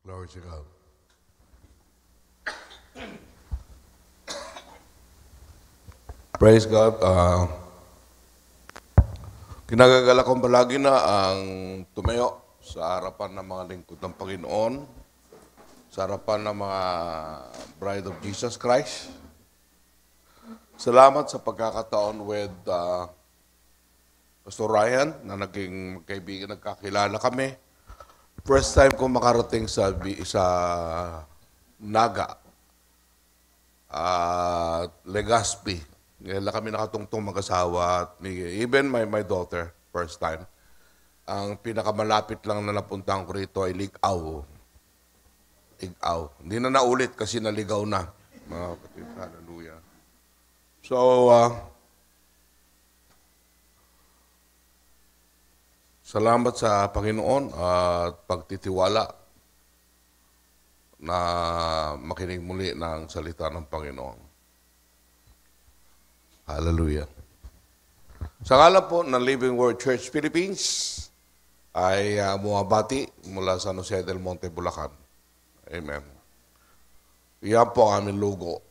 Glory to God. Praise God. Kinagagala kong palagi na ang tumayo sa harapan ng mga lingkod ng Panginoon, sa harapan ng mga Bride of Jesus Christ. Salamat sa pagkakataon with Pastor Ryan na naging kaibigan, nagkakilala kami. First time ko makarating sa Naga at Legazpi. Ngayon kami nakatungtong mag-asawa. Even my daughter, first time. Ang pinakamalapit lang na napuntahan ko rito ay Ligaw. Hindi na naulit kasi naligaw na. Mga kapatid, hallelujah. So, salamat sa Panginoon at pagtitiwala na makinig muli ng salita ng Panginoon. Hallelujah. Sa ngalan po ng Living Word Church Philippines ay bumabati mula sa San Jose del Monte, Bulacan. Amen. Iyan po ang aming logo.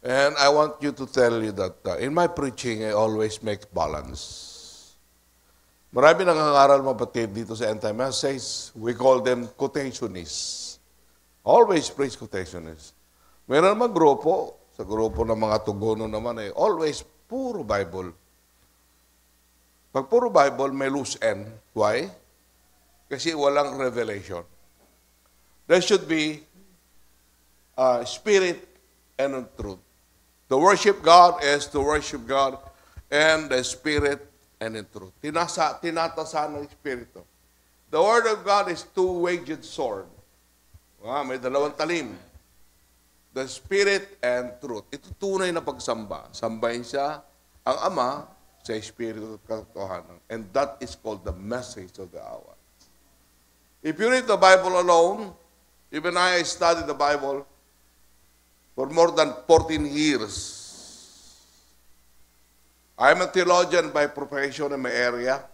And I want you to tell you that in my preaching, I always make balance. Marami nangangaral mapatid dito sa end time messages. We call them quotationists. Always praise quotationists. Meron naman grupo, sa grupo ng mga tugono naman ay always puro Bible. Pag puro Bible, may loose end. Why? Kasi walang revelation. There should be spirit and truth. To worship God is to worship God and the spirit and in truth. Tinatasan ng Espiritu. The Word of God is two-edged sword. May dalawang talim. The Spirit and truth. Ito tunay na pagsamba. Sambahin siya ang Ama sa Espiritu at katotohanan. And that is called the message of the hour. If you read the Bible alone, even I studied the Bible for more than 14 years. I'm a theologian by profession in my area.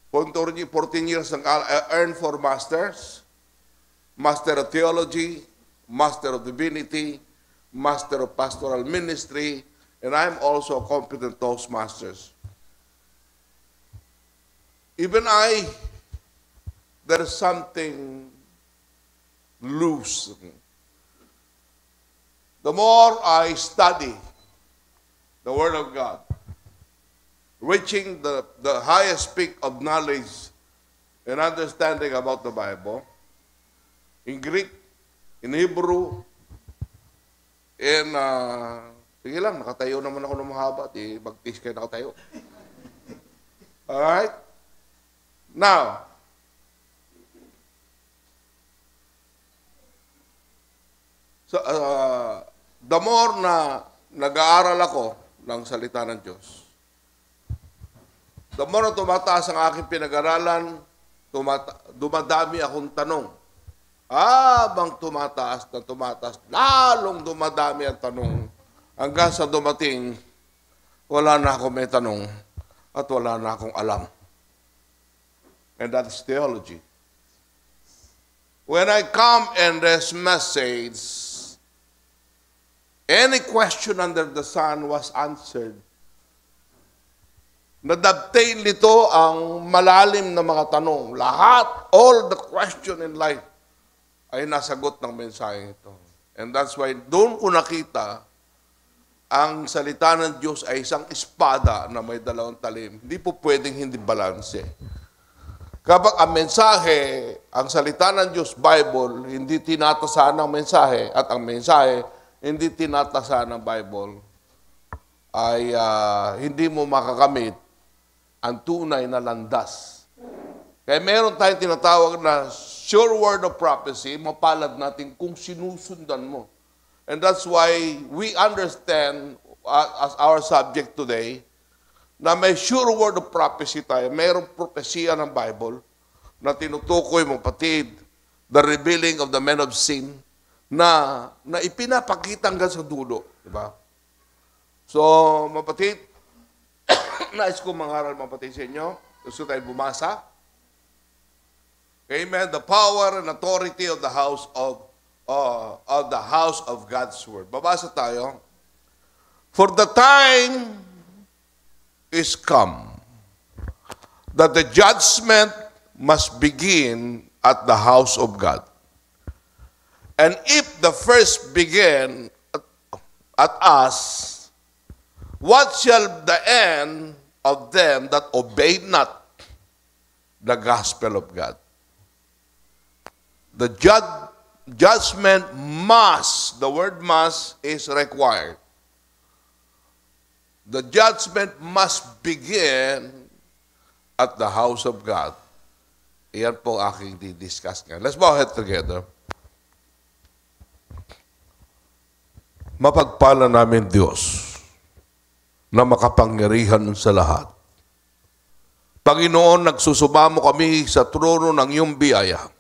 14 years I earned 4 masters. Master of Theology, Master of Divinity, Master of Pastoral Ministry, and I'm also a competent Toastmasters. Even there is something loose. The more I study the Word of God, reaching the highest peak of knowledge and understanding about the Bible, in Greek, in Hebrew, sige lang, nakatayo naman ako ng mahaba, di mag-teach kayo nakatayo. Alright? Now, so, the more na nag-aaral ako ng salita ng Diyos, the more na tumataas ang aking pinag-aralan, dumadami akong tanong. Habang tumataas, lalong dumadami ang tanong. Hanggang sa dumating, wala na akong may tanong at wala na akong alam. And that is theology. When I come in this message, any question under the sun was answered. Nadabtain nito ang malalim na mga tanong. Lahat, all the question in life, ay nasagot ng mensahe ito. And that's why doon ko nakita ang salita ng Diyos ay isang espada na may dalawang talim. Hindi po pwedeng hindi balanse. Kapag ang mensahe, ang salita ng Diyos, Bible, hindi tinatasan ng mensahe at ang mensahe hindi tinatasan ng Bible, ay hindi mo makakamit ang tunay na landas. Kaya meron tayong tinatawag na sure word of prophecy, mapalad natin kung sinusundan mo. And that's why we understand as our subject today, na may sure word of prophecy tayo. Mayroong propesya ng Bible na tinutukoy mo patid, the revealing of the men of sin, na ipinapakita hanggang sa dulo. Diba? So, mapatid, nais ko mangaral mapatid sa inyo. Gusto tayo bumasa. Amen. The power and authority of the house of God's word. Babasa tayo. For the time is come that the judgment must begin at the house of God. And if the first begin at us, what shall the end of them that obey not the gospel of God? The judgment must, the word must is required. The judgment must begin at the house of God. Iyan po aking di-discuss ngayon. Let's bow head together. Mapagpala namin Diyos na makapangyarihan sa lahat. Panginoon, nagsusumamo kami sa trono ng iyong biyaya.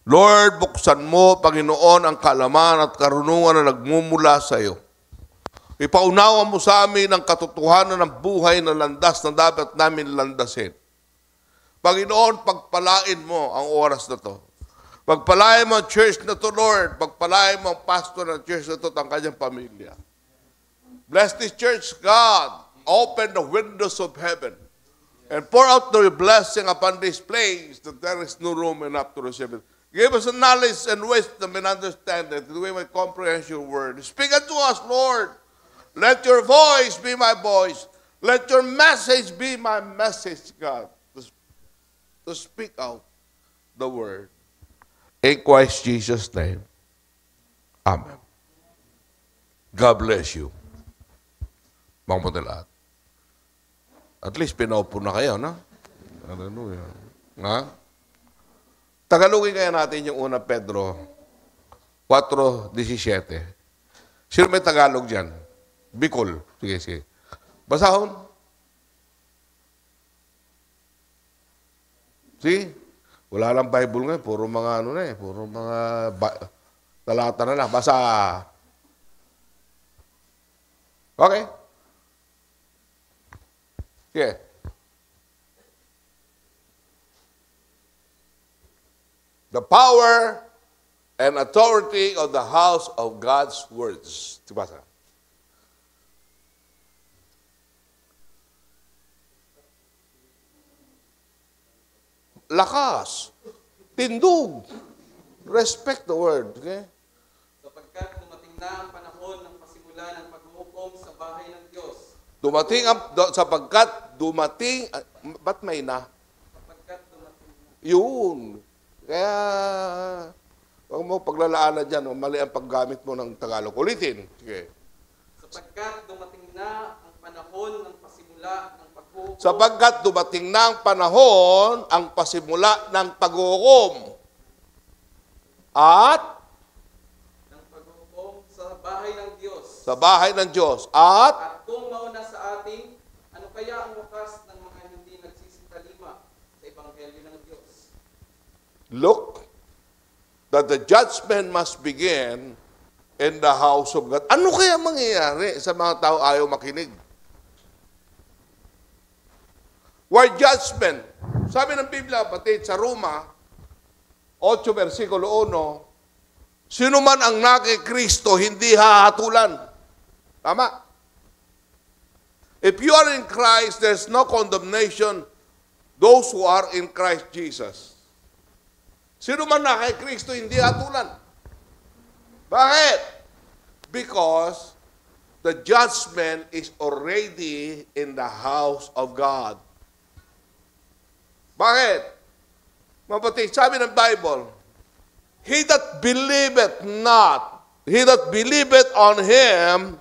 Lord, buksan mo, Panginoon, ang kaalaman at karunungan na nagmumula sa iyo. Ipaunawa mo sa amin ang katotohanan ng buhay na landas na dapat namin landasin. Panginoon, pagpalain mo ang oras na to. Pagpalain mo ang church na to, Lord. Pagpalain mo ang pastor ng church na to at ang kanyang pamilya. Bless this church, God. Open the windows of heaven and pour out the blessing upon this place that there is no room enough to receive it. Give us a knowledge and wisdom and understanding that we may comprehend your word. Speak unto us, Lord. Let your voice be my voice. Let your message be my message, God. To speak out the word. In Christ Jesus' name. Amen. God bless you. Mga lahat. At least pinaupo na kayo, no? Hallelujah. Nga? Tagalogin kaya natin yung una Pedro 4:17. Sino may Tagalog dyan? Bicol. Sige. Basahon. See? Wala lang Bible ngayon. Puro mga puro mga talata na lang. Basa. Okay. Yeah. The power and authority of the house of God's words. Basa. Lakas, tindog, respect the word. Okay? Sapagkat dumating na ang panahon ng pasimula ng paghuhukom sa bahay ng Diyos. Sapagkat dumating, ba't may na? Sapagkat dumating na. Yun. Kaya, huwag mo paglalaanan dyan, mali ang paggamit mo ng Tagalog. Ulitin. Sige. Sapagkat dumating na ang panahon ng pasimula ng paghuhukom. Sapagkat dumating na ang panahon, ang pasimula ng paghuhukom. At? Ng paghuhukom sa bahay ng Diyos. Sa bahay ng Diyos. At? At kung mauna sa atin, ano kaya ang wakas ng mga hindi nagsisitalima sa Ebanghelyo ng Diyos? Look, that the judgment must begin in the house of God. Ano kaya mangyayari sa mga tao ayaw makinig? Why judgment? Sabi ng Biblia, pati sa Roma, 8 versikulo 1, sino man ang nakikristo, hindi hahatulan. Tama? If you are in Christ, there's no condemnation those who are in Christ Jesus. Sino man nakikristo, hindi hatulan. Bakit? Because the judgment is already in the house of God. Bakit? Mapatid, sabi ng Bible, he that believeth not, he that believeth on him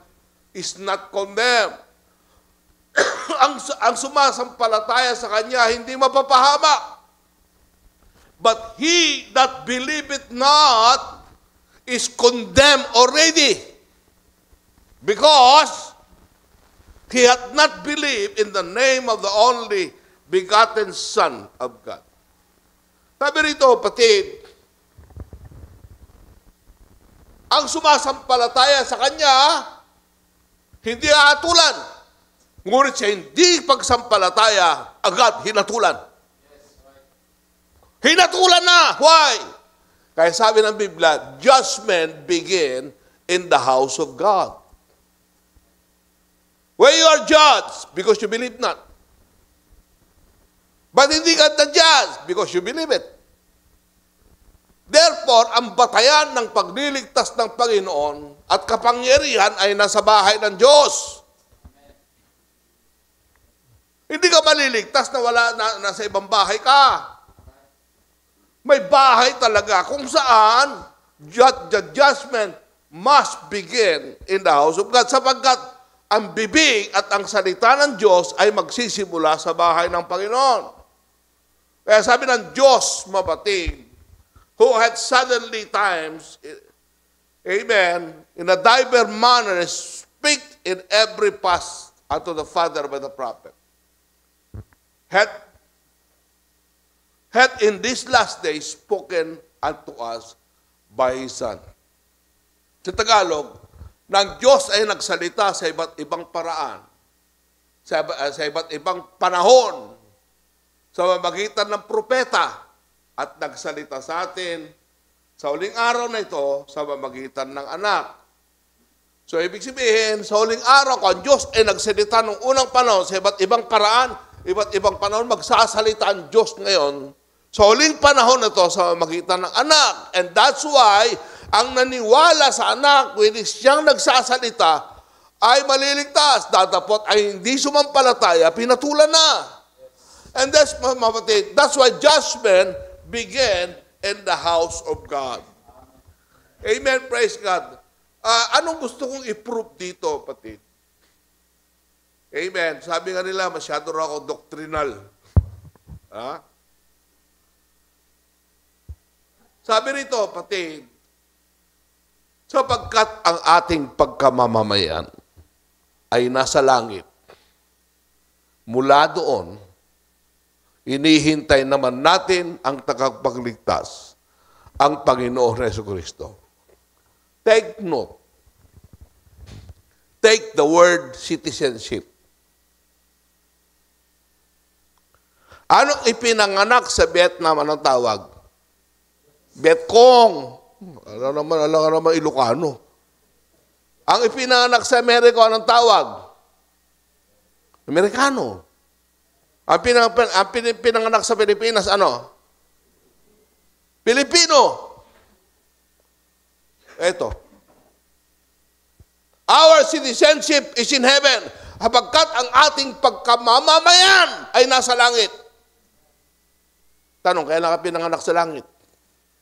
is not condemned. ang sumasampalataya sa kanya hindi mapapahama. But he that believeth not is condemned already, because he hath not believed in the name of the only begotten Son of God. Sabi rito, patid, ang sumasampalataya sa Kanya, hindi hatulan. Ngunit siya hindi pagsampalataya, agad hinatulan. Hinatulan na. Why? Kaya sabi ng Biblia, judgment begin in the house of God. Where you are judged because you believe not. But hindi ka na-judged because you believe it. Therefore, ang batayan ng pagliligtas ng Panginoon at kapangyarihan ay nasa bahay ng Diyos. Hindi ka maliligtas na nasa ibang bahay ka. May bahay talaga kung saan the judgment must begin in the house of God sapagkat ang bibig at ang salita ng Diyos ay magsisimula sa bahay ng Panginoon. Kaya sabi ng Diyos mabating, who had suddenly times, amen, in a diverse manner, speak in every past unto the Father by the prophet. Had in this last day spoken unto us by His Son. Sa Tagalog, ng Diyos ay nagsalita sa iba't ibang paraan, sa iba't ibang panahon, sa mamagitan ng propeta, at nagsalita sa atin sa huling araw na ito sa mamagitan ng anak. So, ibig sabihin, sa huling araw, kung ang Diyos ay nagsalita nung unang panahon sa iba't ibang paraan, iba't ibang panahon, magsasalita ang Diyos ngayon sa huling panahon na ito sa mamagitan ng anak. And that's why, ang naniwala sa anak, when siyang nagsasalita, ay maliligtas. Datapot ay hindi sumampalataya, pinatulan na. And that's why judgment began in the house of God. Amen, praise God. Anong gusto kong i-prove dito, patid? Amen. Sabi nga nila, masyado raw ako doctrinal. Ha? Sabi rito, patid, sapagkat ang ating pagkamamamayan ay nasa langit, mula doon, inihintay naman natin ang tagapagligtas, ang Panginoon Jesucristo. Take note. Take the word citizenship. Anong ipinanganak sa Vietnam? Anong tawag? Vietcong. Alam naman Ilocano. Ang ipinanganak sa Amerika, anong tawag? Amerikano. Ang pinanganak sa Pilipinas, ano? Pilipino. Ito. Our citizenship is in heaven. Hapagkat ang ating pagkamamamayan ay nasa langit. Tanong, kaya ka pinanganak sa langit?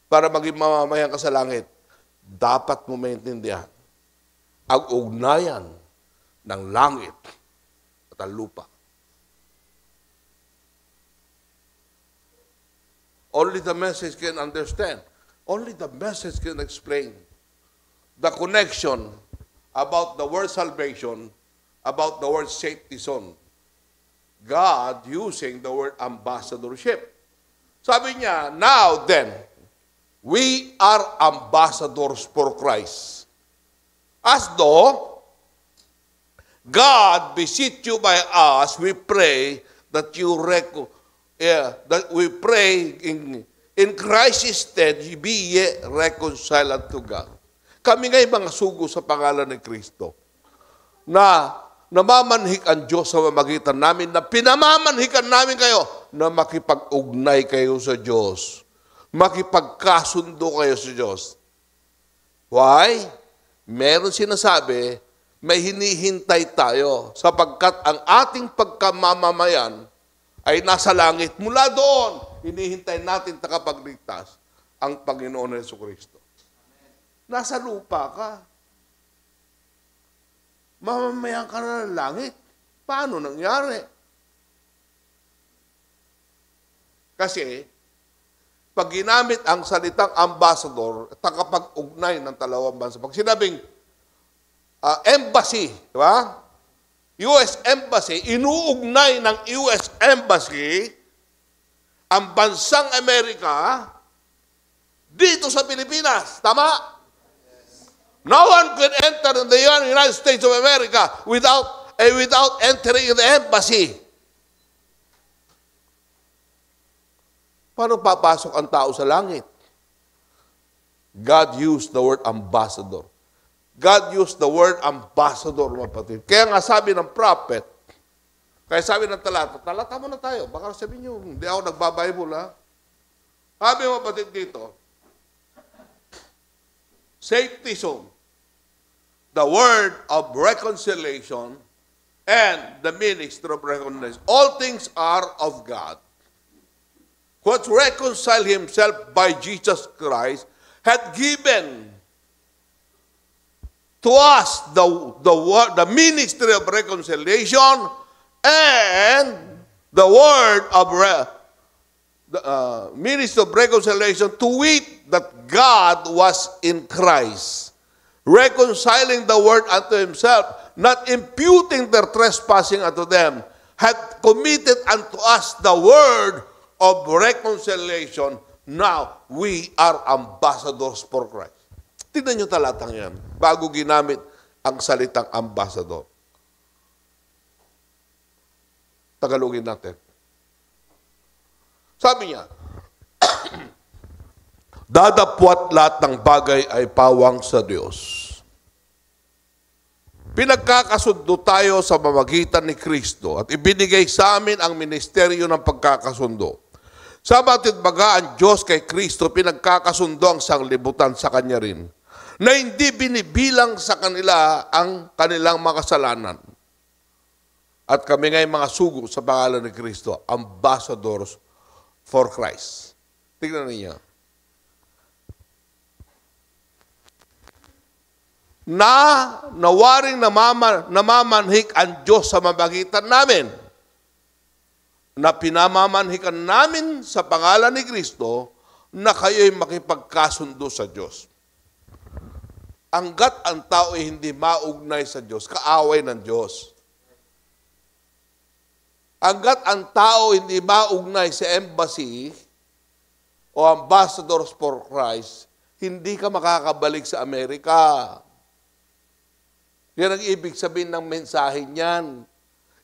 Para maging mamamayan ka sa langit. Dapat mo maintindihan ang ugnayan ng langit at ang lupa. Only the message can understand. Only the message can explain the connection about the word salvation, about the word safety zone. God using the word ambassadorship. Sabi niya, now then, we are ambassadors for Christ. As though God beseech you by us, we pray that you that we pray in Christ's stead, be ye reconciled unto God. Kami nga'y mga sugo sa pangalan ni Kristo na namamanhik ang Diyos sa mamagitan namin, na pinamamanhikan namin kayo na makipag-ugnay kayo sa Diyos. Makipagkasundo kayo sa Diyos. Why? Meron sinasabi, may hinihintay tayo sapagkat ang ating pagkamamamayan ay nasa langit. Mula doon, hinihintay natin takapagligtas ang Panginoon Jesucristo. Nasa lupa ka. Mamamayan ka na ng langit. Paano nangyari? Kasi, pag ginamit ang salitang ambassador, takapag-ugnay ng dalawang bansa. Pag sinabing embassy, di ba? US Embassy, inuugnay ng US Embassy ang bansang Amerika dito sa Pilipinas. Tama? No one can enter in the United States of America without entering the embassy. Paano papasok ang tao sa langit? God used the word ambassador. God used the word ambassador, mga kapatid. Kaya nga sabi ng prophet, kaya sabi ng talata mo na tayo. Baka sabihin nyo, hindi ako nagbabible, ha? Sabi mga kapatid dito, safety zone, the word of reconciliation, and the ministry of reconciliation. All things are of God. Who has reconciled himself by Jesus Christ, had given to us the ministry of reconciliation and the word of ministry of reconciliation, to wit that God was in Christ, reconciling the world unto himself, not imputing their trespassing unto them, had committed unto us the word of reconciliation. Now, we are ambassadors for Christ. Tignan nyo talatang yan, bago ginamit ang salitang ambassador. Tagalogin natin. Sabi niya, dadapwat lahat ng bagay ay pawang sa Diyos. Pinagkakasundo tayo sa mamagitan ni Kristo at ibinigay sa amin ang ministeryo ng pagkakasundo. Sa batidbaga ang Diyos kay Kristo, pinagkakasundo ang sanglibutan sa Kanya rin, na hindi binibilang sa kanila ang kanilang mga kasalanan. At kami ngay mga sugo sa pangalan ni Kristo, ambassadors for Christ. Tingnan niyo. Nawaring namamanhik ang Diyos sa mamagitan namin, na pinamamanhikan namin sa pangalan ni Kristo, na kayo'y makipagkasundo sa Diyos. Hanggat ang tao ay hindi maugnay sa Diyos, kaaway ng Diyos. Hanggat ang tao hindi maugnay sa embassy o ambassadors for Christ, hindi ka makakabalik sa Amerika. Yan ang ibig sabihin ng mensahe niyan.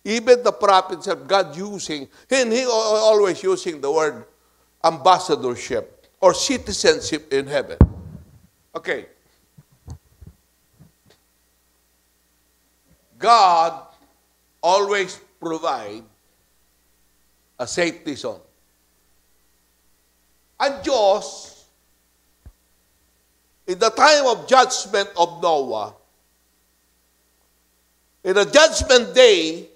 Even the prophet said, God using, and he always using the word ambassadorship or citizenship in heaven. Okay. God always provide a safety zone. Ang Diyos, in the time of judgment of Noah, in the judgment day,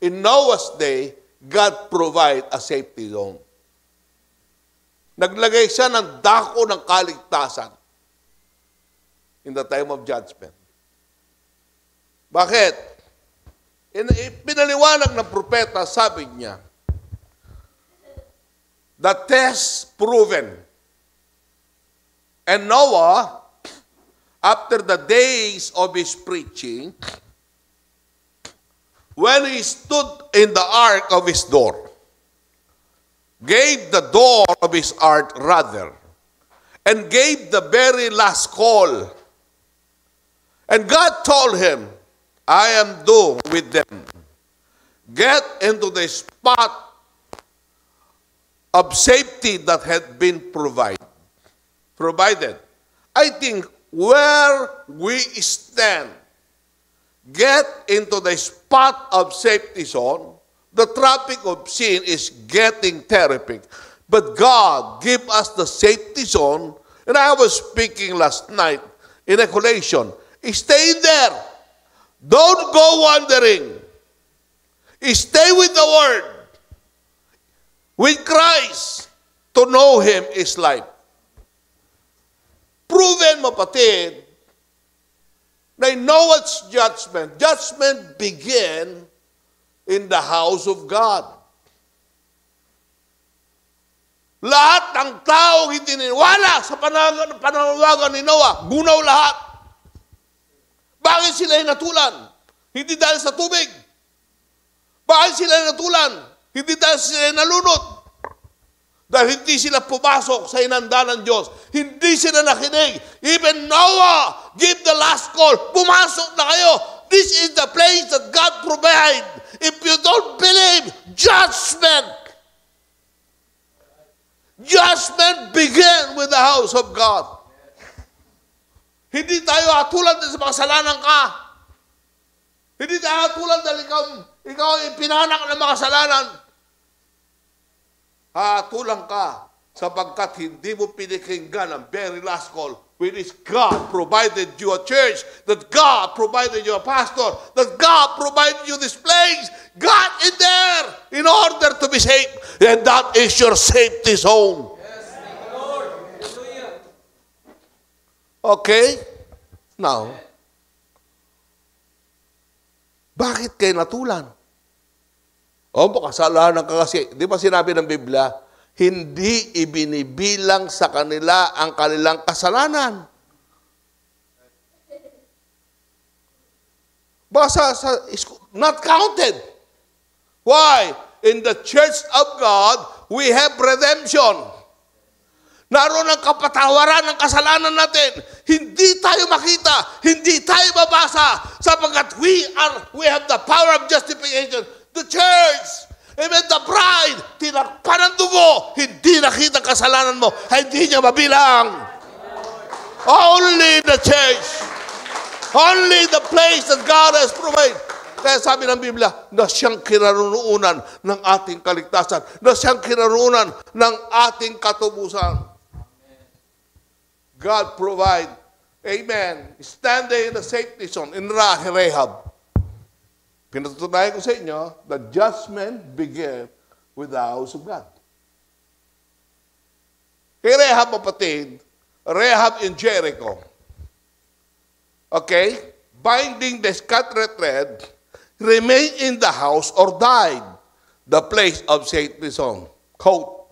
in Noah's day, God provide a safety zone. Naglagay siya ng dako ng kaligtasan in the time of judgment. Bakit? Pinaliwanag ng propeta, sabi niya, the test proven. And Noah, after the days of his preaching, when he stood in the ark of his door, gave the door of his ark rather, and gave the very last call. And God told him, I am done with them. Get into the spot of safety that had been provided. I think where we stand, get into the spot of safety zone, the traffic of sin is getting terrific. But God gave us the safety zone, and I was speaking last night in a collation. Stay there. Don't go wandering. Stay with the Word. With Christ. To know Him is life. Proven, mapatid, na in Noah's judgment began in the house of God. Lahat ng taong hindi niniwala sa pananawagan ni Noah, gunaw lahat. Bakit sila natulan? Hindi dahil sa tubig. Bakit sila natulan? Hindi dahil sila nalunod. Dahil hindi sila pumasok sa inanda ng Diyos. Hindi sila nakinig. Even Noah gave the last call. Pumasok na kayo. This is the place that God provide. If you don't believe, judgment. Judgment begin with the house of God. Hindi tayo hatulad sa makasalanan ka. Hindi tayo hatulad dahil ikaw ay pinanak ng makasalanan. Hatulang ka sapagkat hindi mo pinikinggan ang very last call, which is God provided you a church, that God provided you a pastor, that God provided you this place. God is there in order to be saved. And that is your safety zone. Yes, thank you, Lord. Hallelujah. Okay? Now, bakit kayo natulan? O, makasalanan ka kasi. Di ba sinabi ng Biblia, hindi ibinibilang sa kanila ang kanilang kasalanan. Basta not counted. Why? In the church of God, we have redemption. Naroon ang kapatawaran ng kasalanan natin. Hindi tayo makita, hindi tayo mabasa, sapagkat we have the power of justification. The church, even the bride, tinakpan ng dugo, hindi nakita kasalanan mo, hindi niya mabilang. Only the church, only the place that God has provided. Kaya sabi ng Biblia, na siyang kinaroonan ng ating kaligtasan, na siyang kinaroonan ng ating katubusan. God provide, amen, standing in the safety zone, in Rahab. Pinatutunayan ko sa inyo, the judgment began with the house of God. Kay Rahab, kapatid, Rahab in Jericho, okay, binding the scattered thread, remain in the house or died, the place of safety zone. Quote,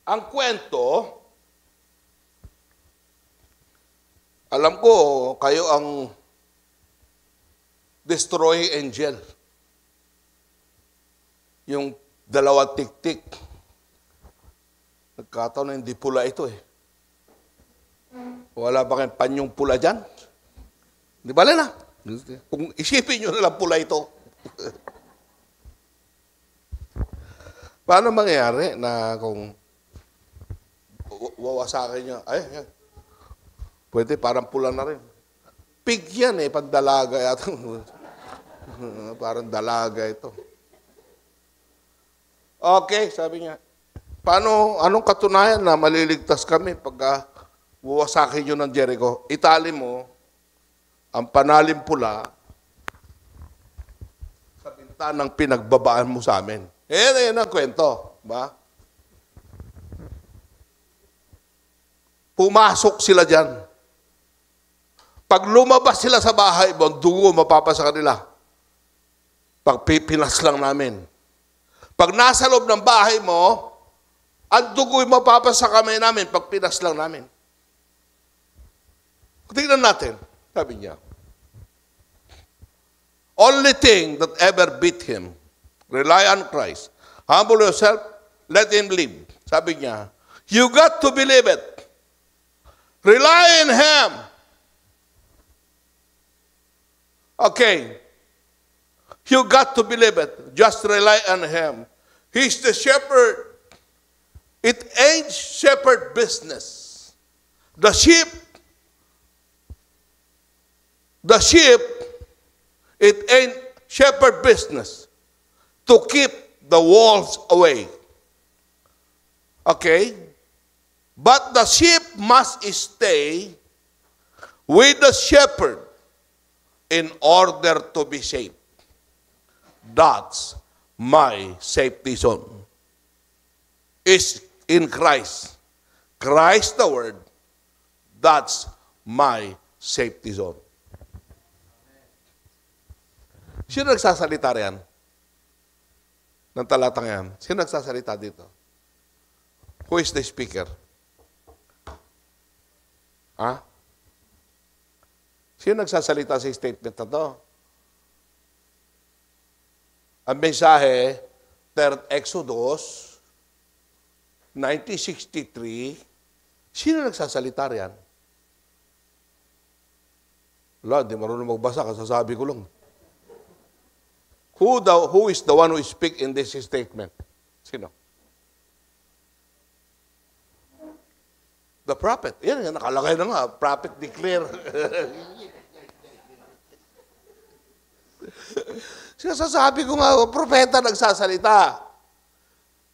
ang kwento, alam ko, kayo ang destroying angel. Yung dalawang tik-tik. Nagkataon na hindi pula ito eh. Wala ba kayong panyong pula dyan? Di ba na? Kung isipin nyo na lang pula ito. Paano mangyayari na kung wawasakin nyo, ay, pwede, parang pula na rin. Pig yan eh, pag dalaga yata. Parang dalaga ito. Okay, sabi niya. Anong katunayan na maliligtas kami pag wawasakin nyo ng Jericho? Itali mo, ang panalim pula sa bintanang pinagbabaan mo sa amin. Yan ang kwento. Ba? Pumasok sila dyan. Pag lumabas sila sa bahay mo, ang dugo mapapasa kanila. Pag pipinas lang namin. Pag nasa loob ng bahay mo, ang dugo mapapasa kamay namin pag pinas lang namin. Tingnan natin, sabi niya. Only thing that ever beat him, rely on Christ. Humble yourself, let Him live. Sabi niya, you got to believe it. Rely on Him. Okay. You got to believe it. Just rely on Him. He's the shepherd. It ain't shepherd business. The sheep, it ain't shepherd business to keep the wolves away. Okay? But the sheep must stay with the shepherd in order to be safe. That's my safety zone. Is in Christ. Christ the Word. That's my safety zone. Sino nagsasalita riyan? Ng talatang yan. Sino nagsasalita dito? Who is the speaker? Ha? Sino nagsasalita sa statement na to? Ang mensahe, 3rd Exodus, 1963, sino nagsasalita riyan? Wala, di marunong magbasa, kasasabi ko lang. Who is the one who speak in this statement? Sino? The prophet. Yan, nakalagay na nga. Prophet declare. Sasabi ko nga, propeta nagsasalita.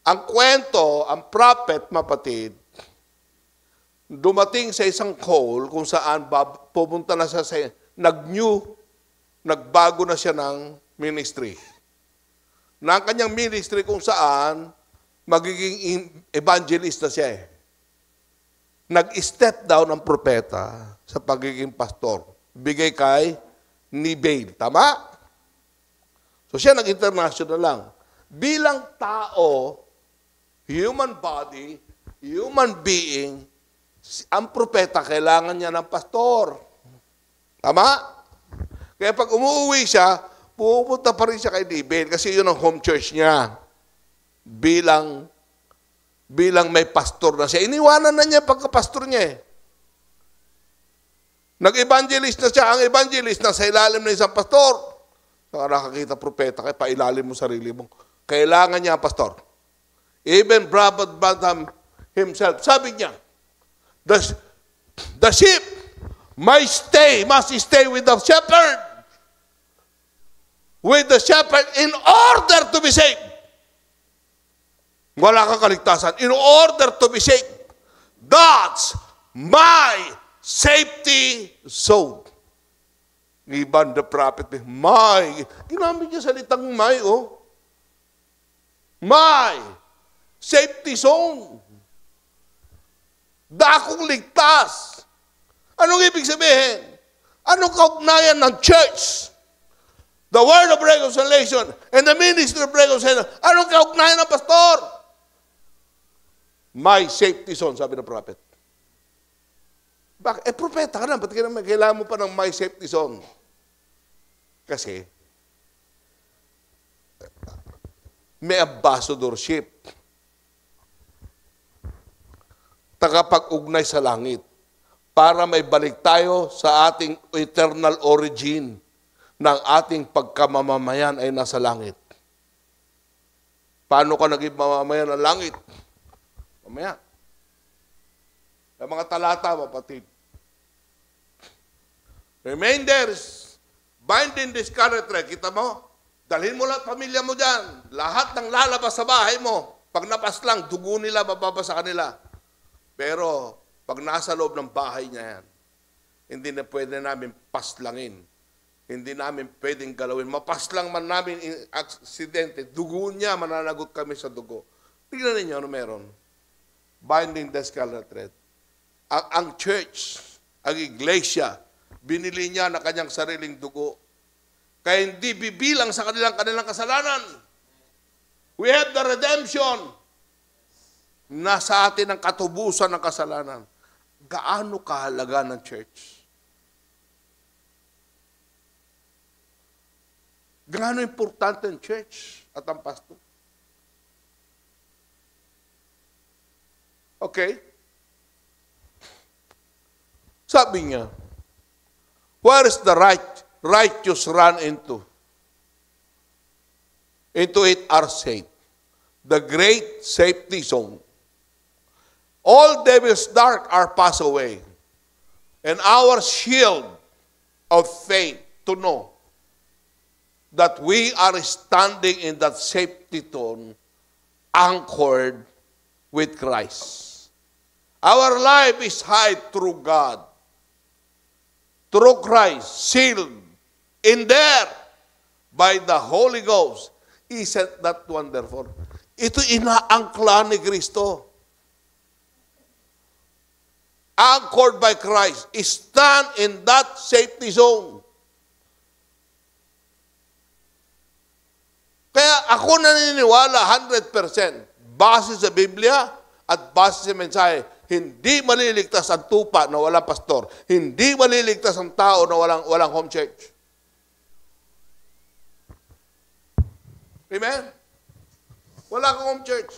Ang kwento, ang prophet, mapatid, dumating sa isang call kung saan pupunta na siya sa, nagbago na siya ng ministry. Na ang kanyang ministry kung saan magiging evangelist na siya. Nag-step down ang propeta sa pagiging pastor. Bigay kay Nibale. Tama? So siya nag-international lang. Bilang tao, human body, human being, ang propeta kailangan niya ng pastor. Tama? Kaya pag umuwi siya, pupunta pa rin siya kay Nibale kasi yun ang home church niya. Bilang may pastor na siya. Iniwanan na niya pagka-pastor niya eh. Nag-evangelist na siya. Ang evangelist na sa ilalim ng isang pastor. Saka nakakita propeta, kaya pailalim mo sarili mo. Kailangan niya ang pastor. Even Brother Branham himself, sabi niya, the sheep must stay with the shepherd. With the shepherd in order to be saved. Wala kang kaligtasan. In order to be saved. That's my safety zone. Even the prophet, my. Ginamit niya salitang my, oh. My safety zone. Dakong ligtas. Anong ibig sabihin? Anong kaugnayan ng church? The word of reconciliation and the ministry of reconciliation. Anong kaugnayan ng pastor? My safety zone, sabi ng prophet. Bakit? Propeta ka na. Ba't kailangan mo pa ng my safety zone? Kasi, may ambassadorship. Tagapag-ugnay sa langit. Para may balik tayo sa ating eternal origin ng ating pagkamamamayan ay nasa langit. Paano ka naging mamamayan ng langit? Mamaya. Ang mga talata, mapatid. Remainders, binding this scarlet thread. Kita mo? Dalhin mo lahat pamilya mo dyan. Lahat ng lalabas sa bahay mo. Pag napas lang, dugo nila, mababasa kanila. Pero, pag nasa loob ng bahay niya yan, hindi na pwede namin paslangin. Hindi namin pwedeng galawin. Mapaslang man namin aksidente, dugo niya, mananagot kami sa dugo. Tingnan ninyo ano meron. Binding the scarlet thread. Ang church, ang iglesia, binili niya na kanyang sariling dugo. Kaya hindi bibilang sa kanilang kasalanan. We have the redemption. Nasa atin ang katubusan ng kasalanan. Gaano kahalaga ng church? Gaano importante ang church at ang pastor? Okay? Sabi niya, where is the righteous run into? Into it are safe. The great safety zone. All devil's dark are passed away. And our shield of faith to know that we are standing in that safety zone anchored with Christ. Our life is hid through God, through Christ, sealed in there by the Holy Ghost. Isn't that wonderful? Ito inaangkla ni Kristo. Anchored by Christ. Stand in that safety zone. Kaya ako naniniwala 100% base sa Biblia at base sa mensahe, hindi maliligtas ang tupa na walang pastor. Hindi maliligtas ang tao na walang home church. Amen? Wala kang home church.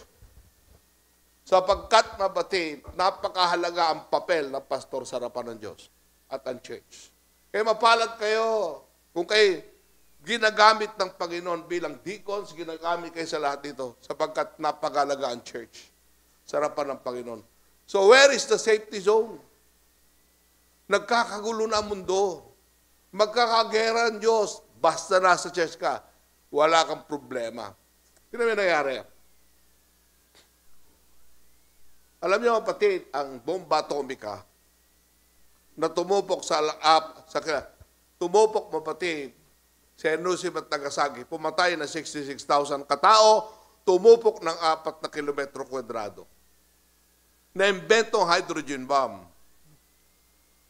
Sapagkat mabati, napakahalaga ang papel ng pastor sa harapan ng Diyos at ang church. Kaya mapalad kayo kung kayo ginagamit ng Panginoon bilang deacons, ginagamit kayo sa lahat dito sapagkat napakalaga ang church. Sarapan ng Panginoon. So where is the safety zone? Nagkakagulo na ang mundo. Magkakagera ang Diyos. Basta nasa church ka, wala kang problema. Sino may nangyari? Alam niyo kapatid, ang bomba atomika na tumupok tumupok mapatid sa Hiroshima at Nagasaki, pumatay na 66,000 katao, tumupok ng 4 na kilometro kwadrado. Na-invento ang hydrogen bomb.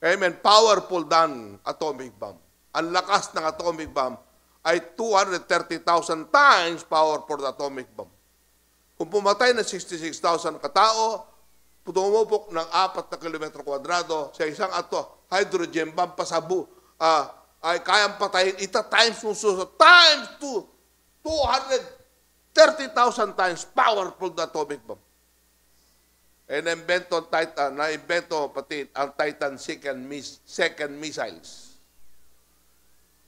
Amen. Powerful than atomic bomb. Ang lakas ng atomic bomb ay 230,000 times powerful than atomic bomb. Kung pumatay na 66,000 katao, tumupok ng 4 na kilometro kwadrado sa isang hydrogen bomb pasabu, ay kayang patayin times times 230,000 times powerful than atomic bomb. Na-invento pati ang Titan second missiles.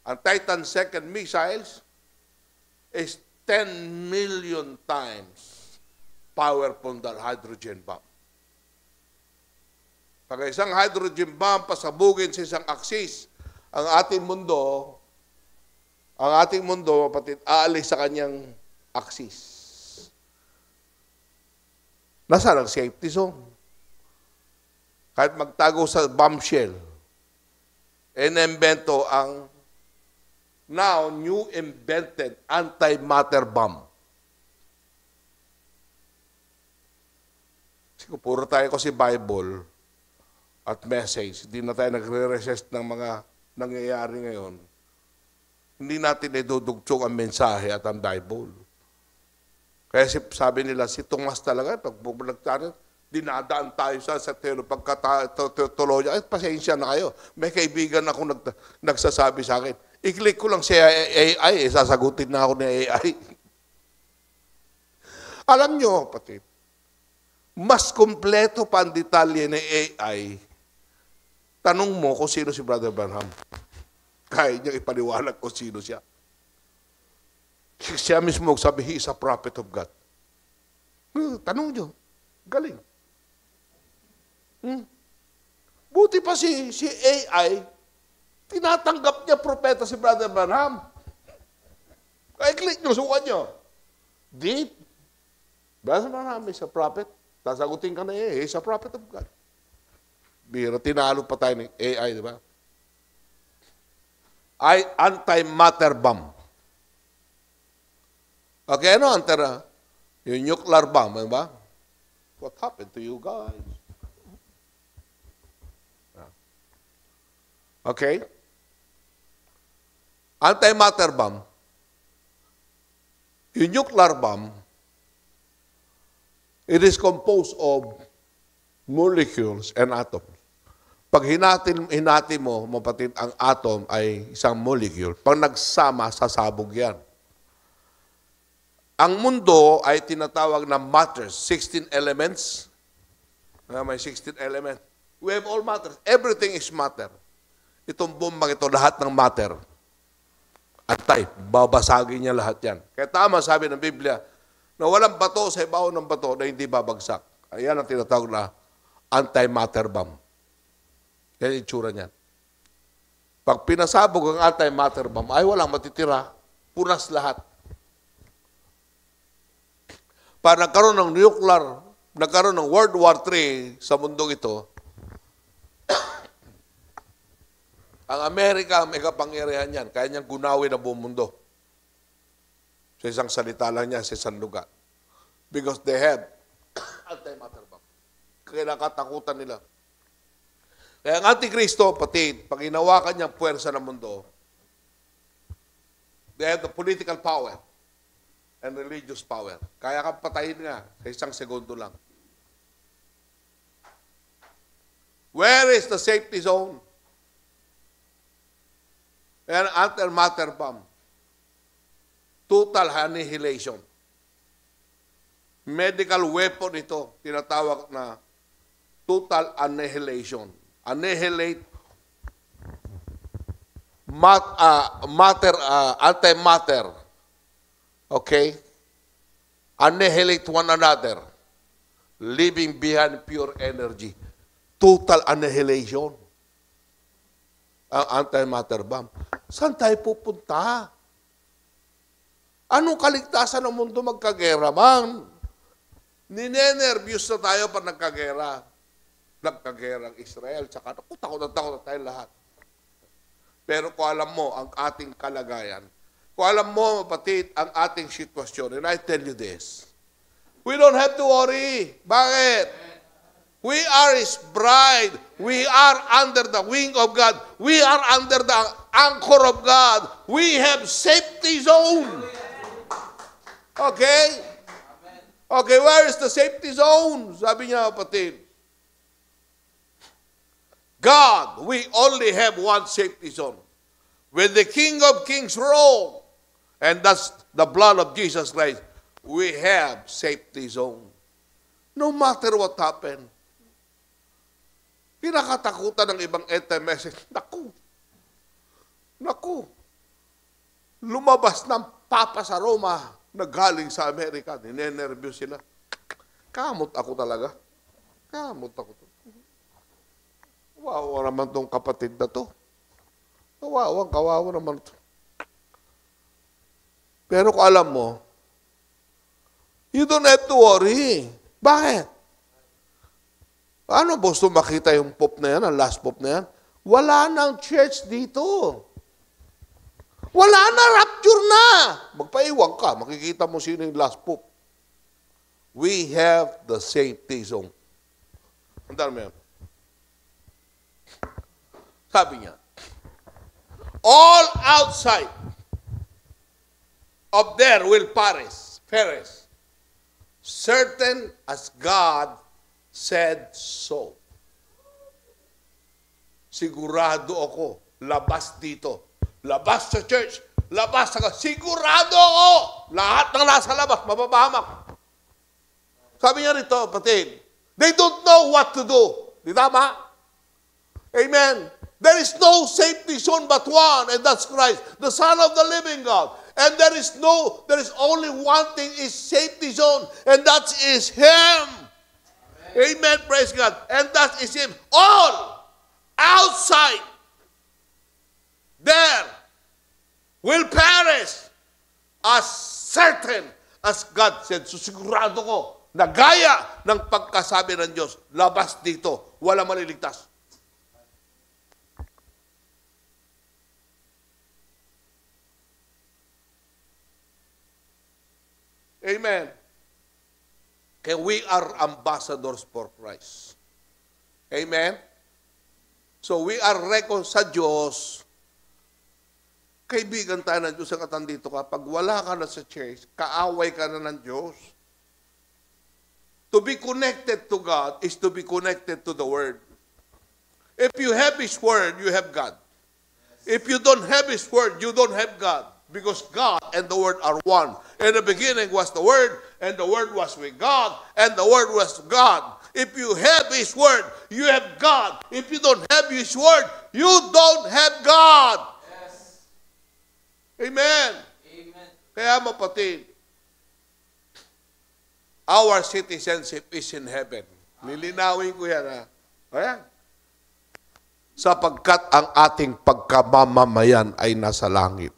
Ang Titan second missiles is 10 million times powerful than hydrogen bomb. Pag isang hydrogen bomb pasabugin sa isang aksis, ang ating mundo, kapatid, aalis sa kanyang aksis. Nasaan ang safety zone? Kahit magtago sa bombshell, inimbento ang now new invented antimatter bomb. Siguro puro tayo kasi Bible at message. Hindi na tayo nagre-resist ng mga nangyayari ngayon. Hindi natin idudugtog ang mensahe at ang Bible. Kaya sabi nila, si Tomas talaga, pag bumulagtanan, dinadaan tayo sa pagkatoloya. Ay, pasensya na kayo. May kaibigan ako nagsasabi sa akin, i-click ko lang si AI, sasagutin na ako ni AI. Alam nyo, kapatid, mas kumpleto pa ang detalye ng AI. Tanong mo kung sino si Brother Branham. Kaya niya ipaliwanag kung sino siya. Siya mismo sabi, he is a prophet of God. Tanong nyo. Galing. Buti pa si AI, tinatanggap niya propeta si Brother Branham. Kaya click nyo, sukan nyo. Deep. Brother Branham is a prophet. Sasagutin ka na he is a prophet of God. Biro, tinalo pa tayo ng AI, di ba? Antimatter bomb. Okay, ano yung nuclear bomb, di ba? What happened to you guys? Okay? Antimatter bomb. Yung nuclear bomb, it is composed of molecules and atoms. Pag hinati mo, mapatid, ang atom ay isang molecule. Pag nagsama, sasabog yan. Ang mundo ay tinatawag na matters, 16 elements. May 16 elements. We have all matters. Everything is matter. Itong bombang ito, lahat ng matter. At babasagin niya lahat yan. Kaya tama sabi ng Biblia, na walang bato sa ibabaw ng bato na hindi babagsak. Ayan ang tinatawag na antimatter bomb. Yan yung itsura niyan. Pag pinasabog ang antimatter bomb, ay walang matitira. Punas lahat. Para nagkaroon ng nagkaroon ng World War III sa mundong ito, ang Amerika ang may kapangyarihan yan. Kaya niyang gunawin ang buong mundo. Sa isang salita lang niya, sa isang lugar. Because they have antimatter bomb. Kaya nakatakutan nila. Kaya ang Antikristo, pati, pag inawakan niyang puwersa ng mundo, they have the political power and religious power. Kaya kang patayin nga sa isang segundo lang. Where is the safety zone? And antimatter bomb. Total annihilation. Medical weapon ito, tinatawag na total annihilation. Annihilate antimatter. Okay? Annihilate one another. Leaving behind pure energy. Total annihilation. Ang antimatter bomb. Saan tayo pupunta? Anong kaligtasan ng mundo magkagera, man? Ninenervyos na tayo pa nagkagera. Nagkagera ang Israel. Tsaka takot na tayo lahat. Pero kung alam mo ang ating kalagayan, kung alam mo, kapatid, ang ating sitwasyon, and I tell you this, we don't have to worry. Bakit? We are His bride. We are under the wing of God. We are under the anchor of God. We have safety zone. Okay? Okay, where is the safety zone? Sabi niya, kapatid. God, we only have one safety zone. When the King of Kings rule, and that's the blood of Jesus Christ, we have safety zone. No matter what happened. Kinakatakutan ng ibang anti-message. Naku. Lumabas ng Papa sa Roma na galing sa Amerika. Ninenervyos sila. Kamot ako talaga. Kawawa naman tong kapatid na to. Kawawa naman to. Pero kung alam mo, you don't have to worry. Bakit? Ano gusto makita yung pope na yan, ang last pope na yan? Wala nang church dito. Wala na, rapture na. Magpaiwag ka, makikita mo sino yung last pope. We have the safety zone. Andan mo yan? Sabi niya, all outside of there will perish, certain as God said so. Sigurado ako, labas dito, labas sa church, labas sa... Sigurado ako, lahat ng nasa labas, mapapahamak. Sabi niya rito, patid, they don't know what to do. Di tama? Amen. There is no safety zone but one, and that's Christ, the Son of the living God. And there is only one thing is safety zone, and that is Him. Amen. Praise God. And that is Him. All outside there will perish as certain as God said. So sigurado ko na gaya ng pagkasabi ng Diyos, labas dito, wala maliligtas. Amen. Kaya we are ambassadors for Christ. Amen? So we are sa Diyos. Kaibigan tayo ng Diyos ang katandito ka. Pag wala ka na sa church, kaaway ka na ng Diyos. To be connected to God is to be connected to the Word. If you have His Word, you have God. If you don't have His Word, you don't have God. Because God and the Word are one. In the beginning was the Word, and the Word was with God, and the Word was God. If you have His Word, you have God. If you don't have His Word, you don't have God. Yes. Amen. Amen. Kaya mapatid, our citizenship is in heaven. Lilinawin ko yan, ha? Ayan. Sapagkat ang ating pagkamamamayan ay nasa langit.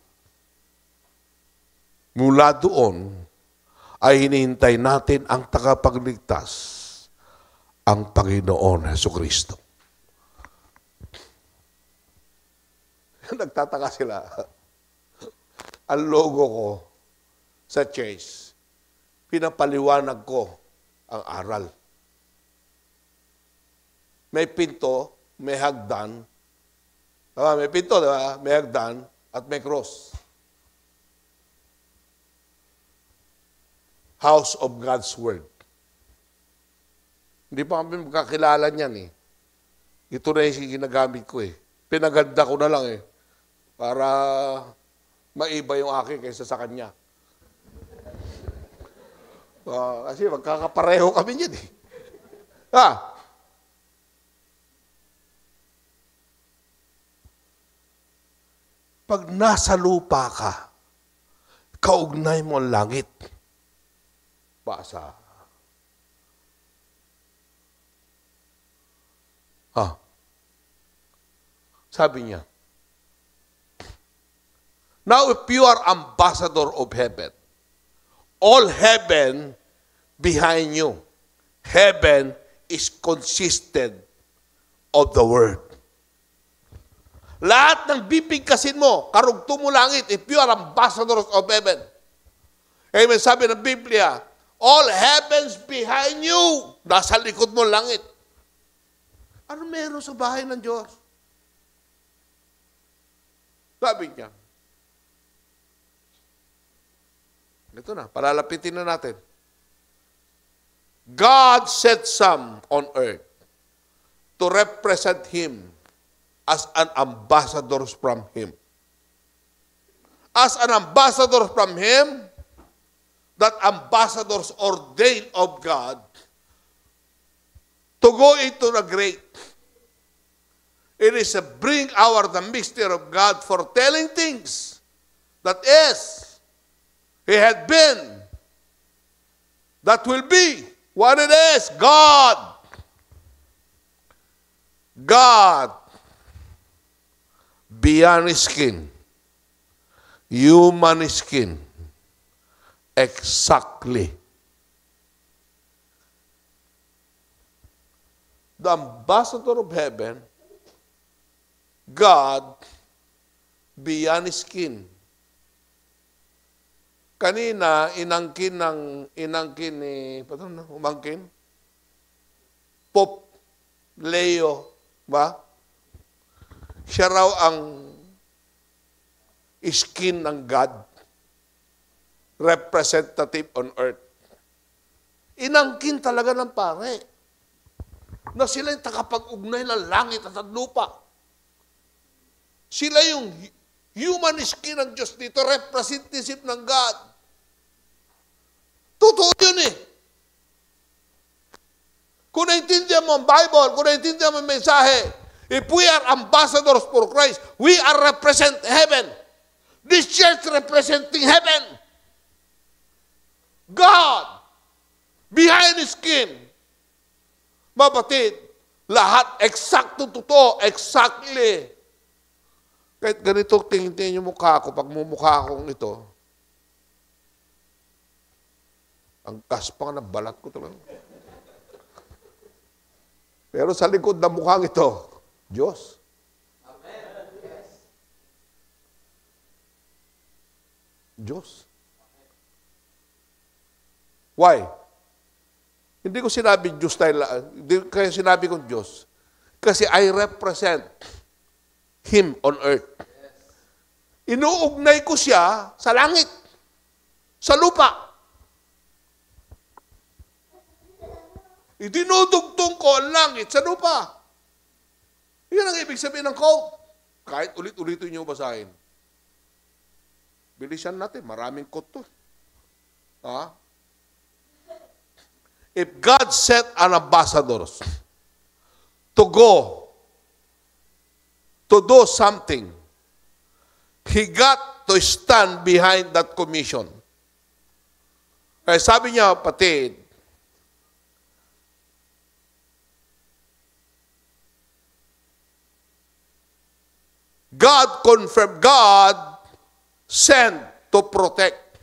Mula doon ay hinihintay natin ang tagapagligtas, ang Panginoon Jesucristo. Nagtataka sila. Ang logo ko sa church, pinapaliwanag ko ang aral. May pinto, may hagdan. May pinto, diba? May hagdan at may cross. House of God's Word. Hindi pa kami magkakilala niyan eh. Ito na yung ginagamit ko eh. Pinaganda ko na lang eh. Para maiba yung akin kaysa sa kanya. Kasi magkakapareho kami niyan eh. Pag nasa lupa ka, kaugnay mo ang langit. Basa. Sabi niya, now if you are ambassador of heaven, all heaven behind you, heaven is consisted of the Word. Lahat ng bibigkasin mo, karugtong mo langit, if you are ambassadors of heaven. Amen, sabi ng Biblia, all heavens behind you, nasa likod mo langit. Ano meron sa bahay ng Diyos? Sabi niya, ito na, palalapitin na natin. God set some on earth to represent Him as an ambassador from Him. As an ambassador from Him, that ambassadors ordained of God to go into the great. It is a bring our the mystery of God for telling things that is, He had been, that will be, what it is, God. God beyond skin, human skin, exactly. The ambassador of heaven, God beyond skin. Kanina, inangkin ni, umangkin? Pope Leo, ba? Siya raw ang skin ng God, representative on earth. Inangkin talaga ng pare na sila yung takapag-ugnay ng langit at lupa. Sila yung human skin ng Diyos dito, representative ng God. Totoo yun eh. Kung naintindihan mo ang Bible, kung naintindihan mo ang mensahe, if we are ambassadors for Christ, we are represent heaven. This church representing heaven. God, behind His skin. Mabatid, lahat eksakto totoo, exactly. Kahit ganito, tingin yung mukha ko, pag mumukha akong ito, ang kaspang ng balat ko talaga. Pero sa likod ng mukhang ito, Diyos. Amen. Yes. Diyos. Why? Hindi ko sinabi Diyos tayo, kaya sinabi kong Diyos. Kasi I represent Him on earth. Inuugnay ko siya sa langit, sa lupa. Idinudugtong ko ang langit sa lupa. Yan ang ibig sabihin ng quote. Kahit ulit-ulitin niyo basahin. Bilisan natin, maraming quote to. If God set an ambassadors to go to do something, He got to stand behind that commission. Kaya sabi niya, kapatid, God confirmed, God sent to protect.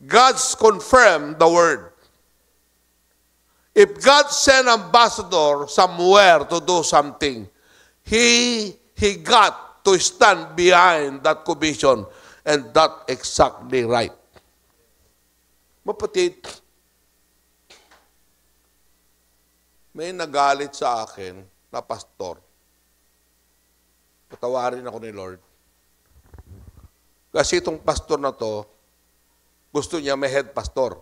God's confirmed the word. If God sent ambassador somewhere to do something, he got to stand behind that commission, and that exactly right. Mapatid, may nagalit sa akin na pastor. Patawarin ako ni Lord. Kasi itong pastor na to, gusto niya may head pastor.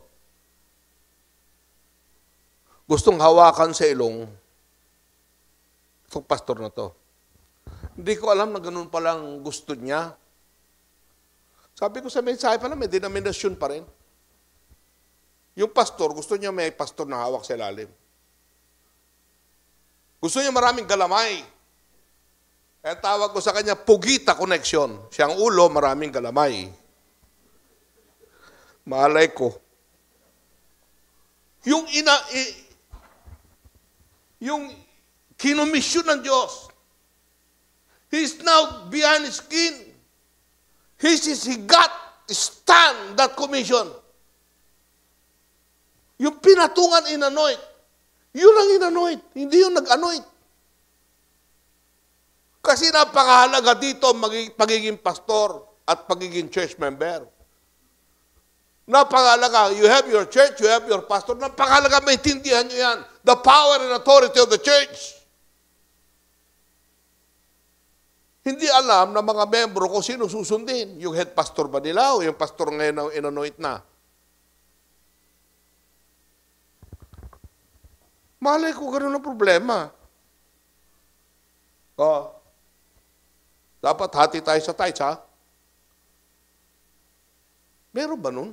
Gustong hawakan sa ilong itong pastor na to. Hindi ko alam na ganun palang gusto niya. Sabi ko sa mensahe pala, may denominasyon pa rin. Yung pastor, gusto niya may pastor na hawak sa ilalim. Gusto niya maraming galamay. Kaya tawag ko sa kanya, Pugita Connection. Siyang ulo, maraming galamay. Malay ko. Yung kinomisyon ng Diyos, he's now behind his skin. He got stand that commission. Yung pinatungan inanoint, yun ang inanoint, hindi yung nag-anoint. Kasi napakahalaga dito pagiging pastor at pagiging church member. Napakahalaga. You have your church, you have your pastor. Napakahalaga, maintindihan nyo yan. The power and authority of the church. Hindi alam ng mga membro kung sino susundin. Yung head pastor ba nila o yung pastor ngayon na inanoint na? Malay ko ganun ang problema. Dapat hati tayo sa tithes, ha? Meron ba nun?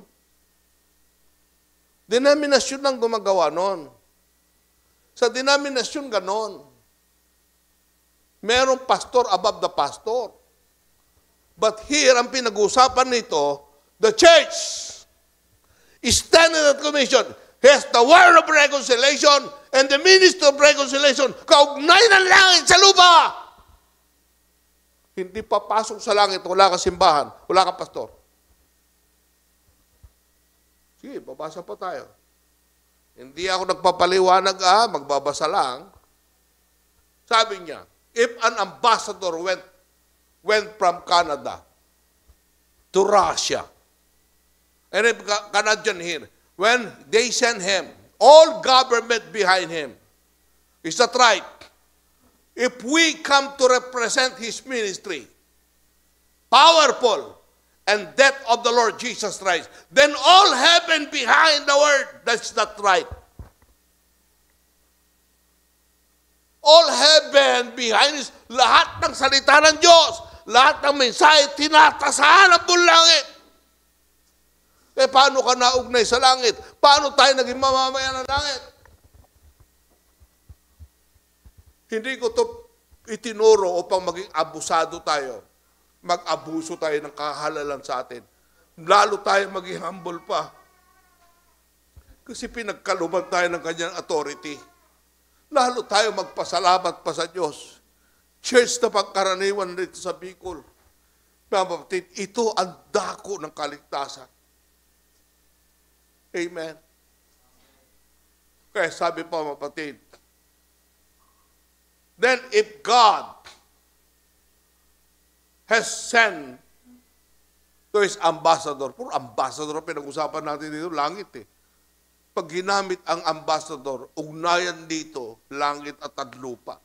Denominasyon ang gumagawa nun. Sa denominasyon ganon. Merong pastor above the pastor. But here, ang pinag-uusapan nito, the church is standing at commission, has the word of reconciliation and the ministry of reconciliation, kaugnay ng langit sa lupa. Hindi papasok sa langit, wala ka simbahan, wala ka pastor. Sige, babasa pa tayo. Hindi ako nagpapaliwanag, magbabasa lang. Sabi niya, if an ambassador went from Canada to Russia, and if Canadian here, when they send him, all government behind him, is that right? If we come to represent his ministry, powerful, and death of the Lord Jesus Christ, then all heaven behind the word, that's not right. All heaven behind is lahat ng salita ng Diyos, lahat ng mensahe, tinatasahan ang buong langit. Eh, paano ka naugnay sa langit? Paano tayo naging mamamayan ng langit? Hindi ko ito itinuro upang maging abusado tayo. Mag-abuso tayo ng kahalalan sa atin. Lalo tayo maging humble pa. Kasi pinagkaluban tayo ng kanyang authority. Lalo tayo magpasalamat pa sa Diyos. Church na pagkaraniwan dito sa Bicol. Mga kapatid, ito ang dako ng kaligtasan. Amen. Kaya sabi pa mga kapatid, then if God has sent to his ambassador, puro ambassador pinag-usapan natin dito, langit eh. Pag ginamit ang ambassador, ugnayan dito, langit at lupa.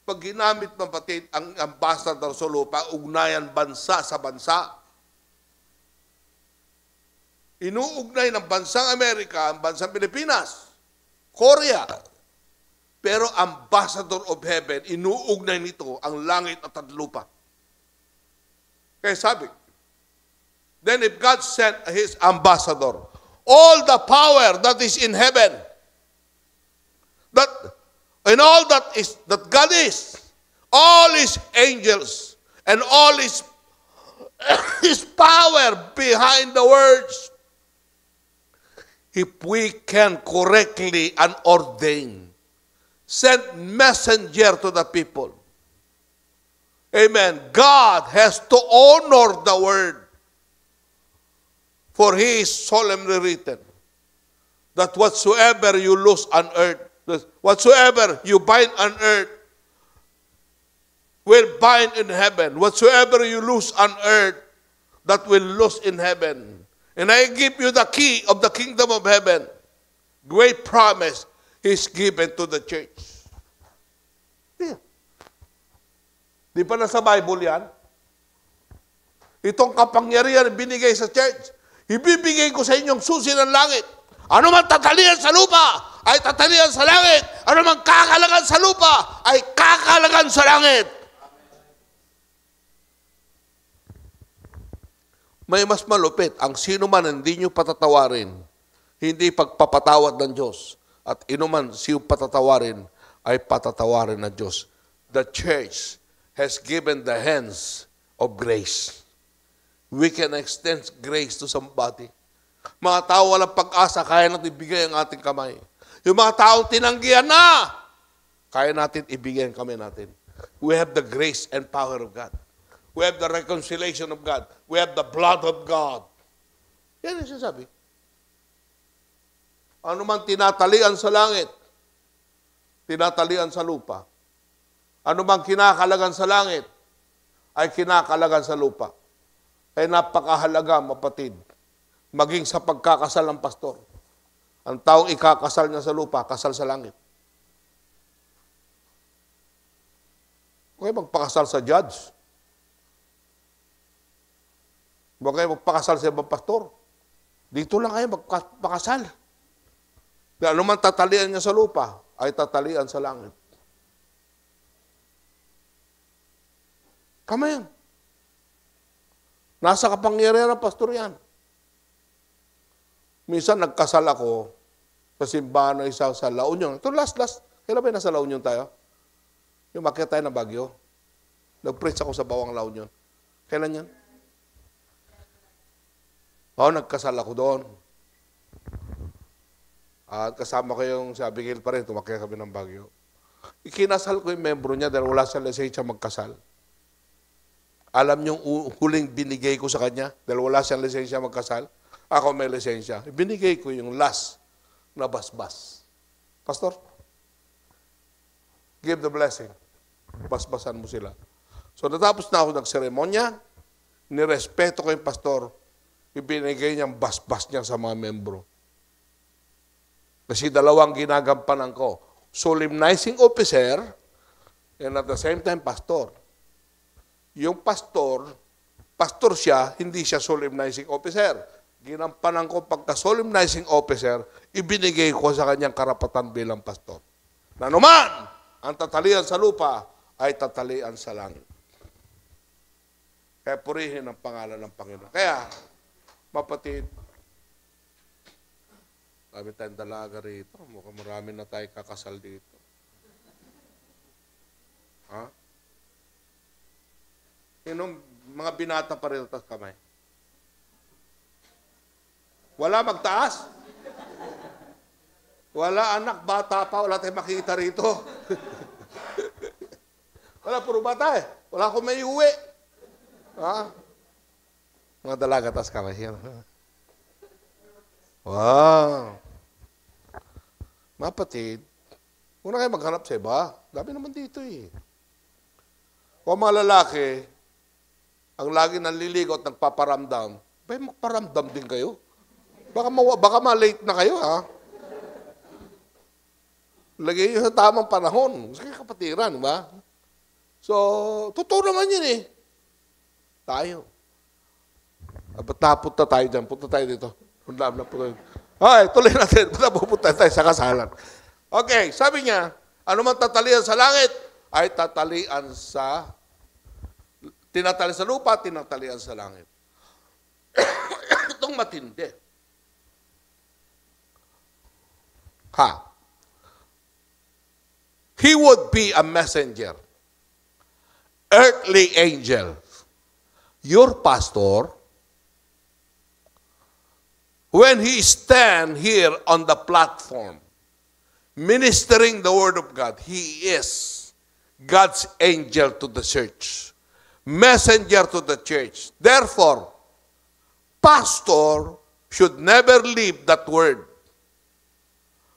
Pag ginamit ng patid ang ambassador sa lupa, ugnayan bansa sa bansa. Inuugnay ng bansang Amerika, ang bansang Pilipinas, Korea. Pero ambassador of heaven, inuugnay nito ang langit at lupa. Kaya sabi, then if God sent his ambassador, all the power that is in heaven, and all that God is, all his angels, and all his power behind the words, if we can correctly and ordain, send messenger to the people. Amen. God has to honor the word. For he is solemnly written that whatsoever you loose on earth, whatsoever you bind on earth, will bind in heaven. Whatsoever you loose on earth, that will loose in heaven. And I give you the key of the kingdom of heaven. Great promise is given to the church. Yeah. Di pa nasa Bible yan? Itong kapangyarihan binigay sa church. Ibibigay ko sa inyong susi ng langit. Ano man tatalian sa lupa, ay tatalian sa langit. Ano man kakalagan sa lupa, ay kakalagan sa langit. May mas malupit. Ang sino man hindi nyo patatawarin, hindi pagpapatawad ng Diyos. At inuman siyo patatawarin, ay patatawarin ng Diyos. The church has given the hands of grace. We can extend grace to somebody. Mga tao walang pag-asa, kaya natin ibigay ang ating kamay. Yung mga taong tinanggihan na, kaya natin ibigay ang kamay natin. We have the grace and power of God. We have the reconciliation of God. We have the blood of God. Yan ang sinasabi. Ano man tinatalian sa langit, tinatalian sa lupa. Ano man kinakalagan sa langit, ay kinakalagan sa lupa. Ay napakahalaga, mapatid, maging sa pagkakasal ng pastor. Ang taong ikakasal niya sa lupa, kasal sa langit. Huwag kayo magpakasal sa judge. Huwag kayo magpakasal sa ibang pastor. Dito lang kayo magpakasal. Dahil ano man tatalian niya sa lupa, ay tatalian sa langit. Kama yan. Nasa kapangyarihan ng pastor yan. Minsan nagkasal ako sa simbahan ng isa sa La Union. Ito last. Kailan ba nasa La Union tayo? Yung makiat tayo ng Baguio. Nag-preach ako sa Bawang La Union. Kailan yan? Nagkasal ako doon. At kasama ko yung si Abigail pa rin, tumakya kami ng Baguio. Ikinasal ko yung membro niya dahil wala siyang lisensya magkasal. Alam niyong huling binigay ko sa kanya dahil wala siyang lisensya magkasal? Ako may lisensya. Binigay ko yung last na basbas. Pastor, give the blessing. Basbasan mo sila. So natapos na ako nagseremonya, nirespeto ko yung pastor, ibinigay niyang basbas niya sa mga membro. Kasi dalawang ginagampanan ko. Solemnizing officer and at the same time pastor. Yung pastor siya, hindi siya solemnizing officer. Ginampanan ko pagka-solemnizing officer, ibinigay ko sa kanyang karapatan bilang pastor. Na naman, ang tatalian sa lupa ay tatalian sa langit. Kaya purihin ang pangalan ng Panginoon. Kaya, mapatid, sabi tayong dalaga rito, mukhang marami na tayo kakasal dito. Ha? Yung mga binata pa rin taas kamay. Wala magtaas? Wala anak, bata pa, wala tayong makita rito. Wala, puro bata eh. Wala akong may uwi. Ha? Mga dalaga taas kamay. Wow. Mapatid, huwag na kayo maghanap sa iba. Dami naman dito eh. Kung mga lalaki, ang lagi nanliligo at nagpaparamdam, magparamdam din kayo. Baka ma-late na kayo, ha? Lagay nyo sa tamang panahon. Sige, kapatiran, ba? So, totoo naman yun eh. Tayo. Punta tayo dyan. Punta tayo dito. Punta tayo. Ay, tuloy natin. Pupunta tayo sa kasalan. Okay, sabi niya, ano man tatalian sa langit, ay tinatalian sa lupa, tinatalian sa langit. Itong matindi. He would be a messenger. Earthly angel. Your pastor, when he stand here on the platform, ministering the word of God, he is God's angel to the church. Messenger to the church. Therefore, pastor should never leave that word.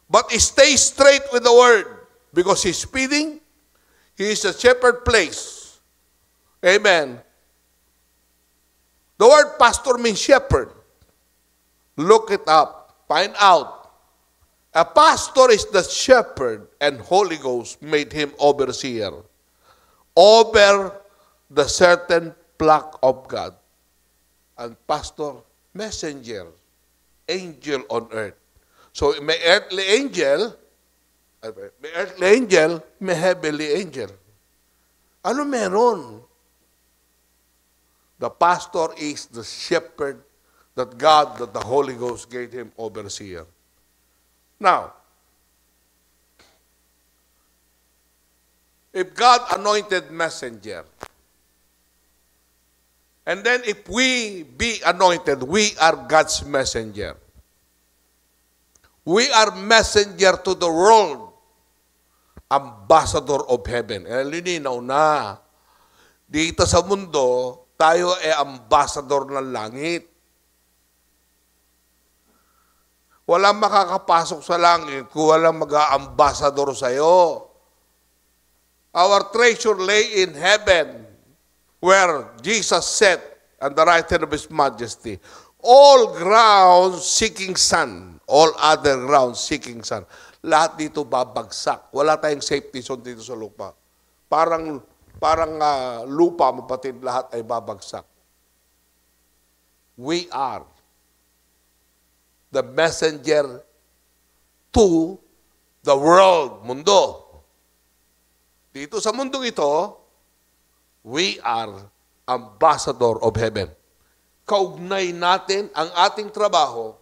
But stay straight with the word. Because he's feeding, he is a shepherd place. Amen. The word pastor means shepherd. Look it up. Find out. A pastor is the shepherd and Holy Ghost made him overseer. Over the certain flock of God. And pastor, messenger, angel on earth. So may earthly angel, may heavenly angel. Ano meron? The pastor is the shepherd that God, that the Holy Ghost gave him overseer. Now, If God anointed messenger, and then if we be anointed, we are God's messenger. We are messenger to the world. Ambassador of heaven. Linaw na. Dito sa mundo, tayo ay ambassador ng langit. Walang makakapasok sa langit kung walang mag-ambassador sa'yo. Our treasure lay in heaven, where Jesus sat on the right hand of His majesty. All ground seeking sun. All other ground seeking sun. Lahat dito babagsak. Wala tayong safety zone dito sa lupa. Parang lupa, mapatid, lahat ay babagsak. We are the messenger to the world, mundo. Dito sa mundong ito, we are ambassador of heaven. Kaugnay natin ang ating trabaho,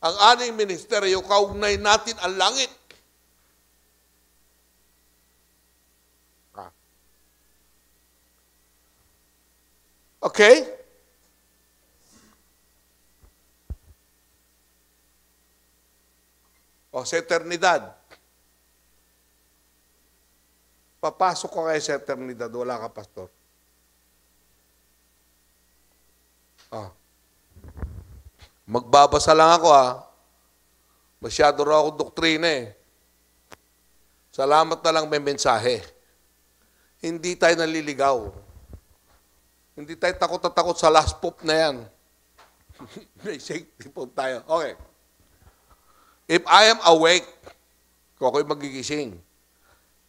ang ating ministeryo, kaugnay natin ang langit. Okay? O sa eternidad. Papasok ko kayo sa eternidad, wala ka, pastor. Magbabasa lang ako, Masyado raw ako doktrina eh. Salamat na lang may mensahe. Hindi tayo naliligaw. Hindi tayo takot sa last poop na yan. May safety po tayo. Okay. If I am awake, kung ako'y magigising,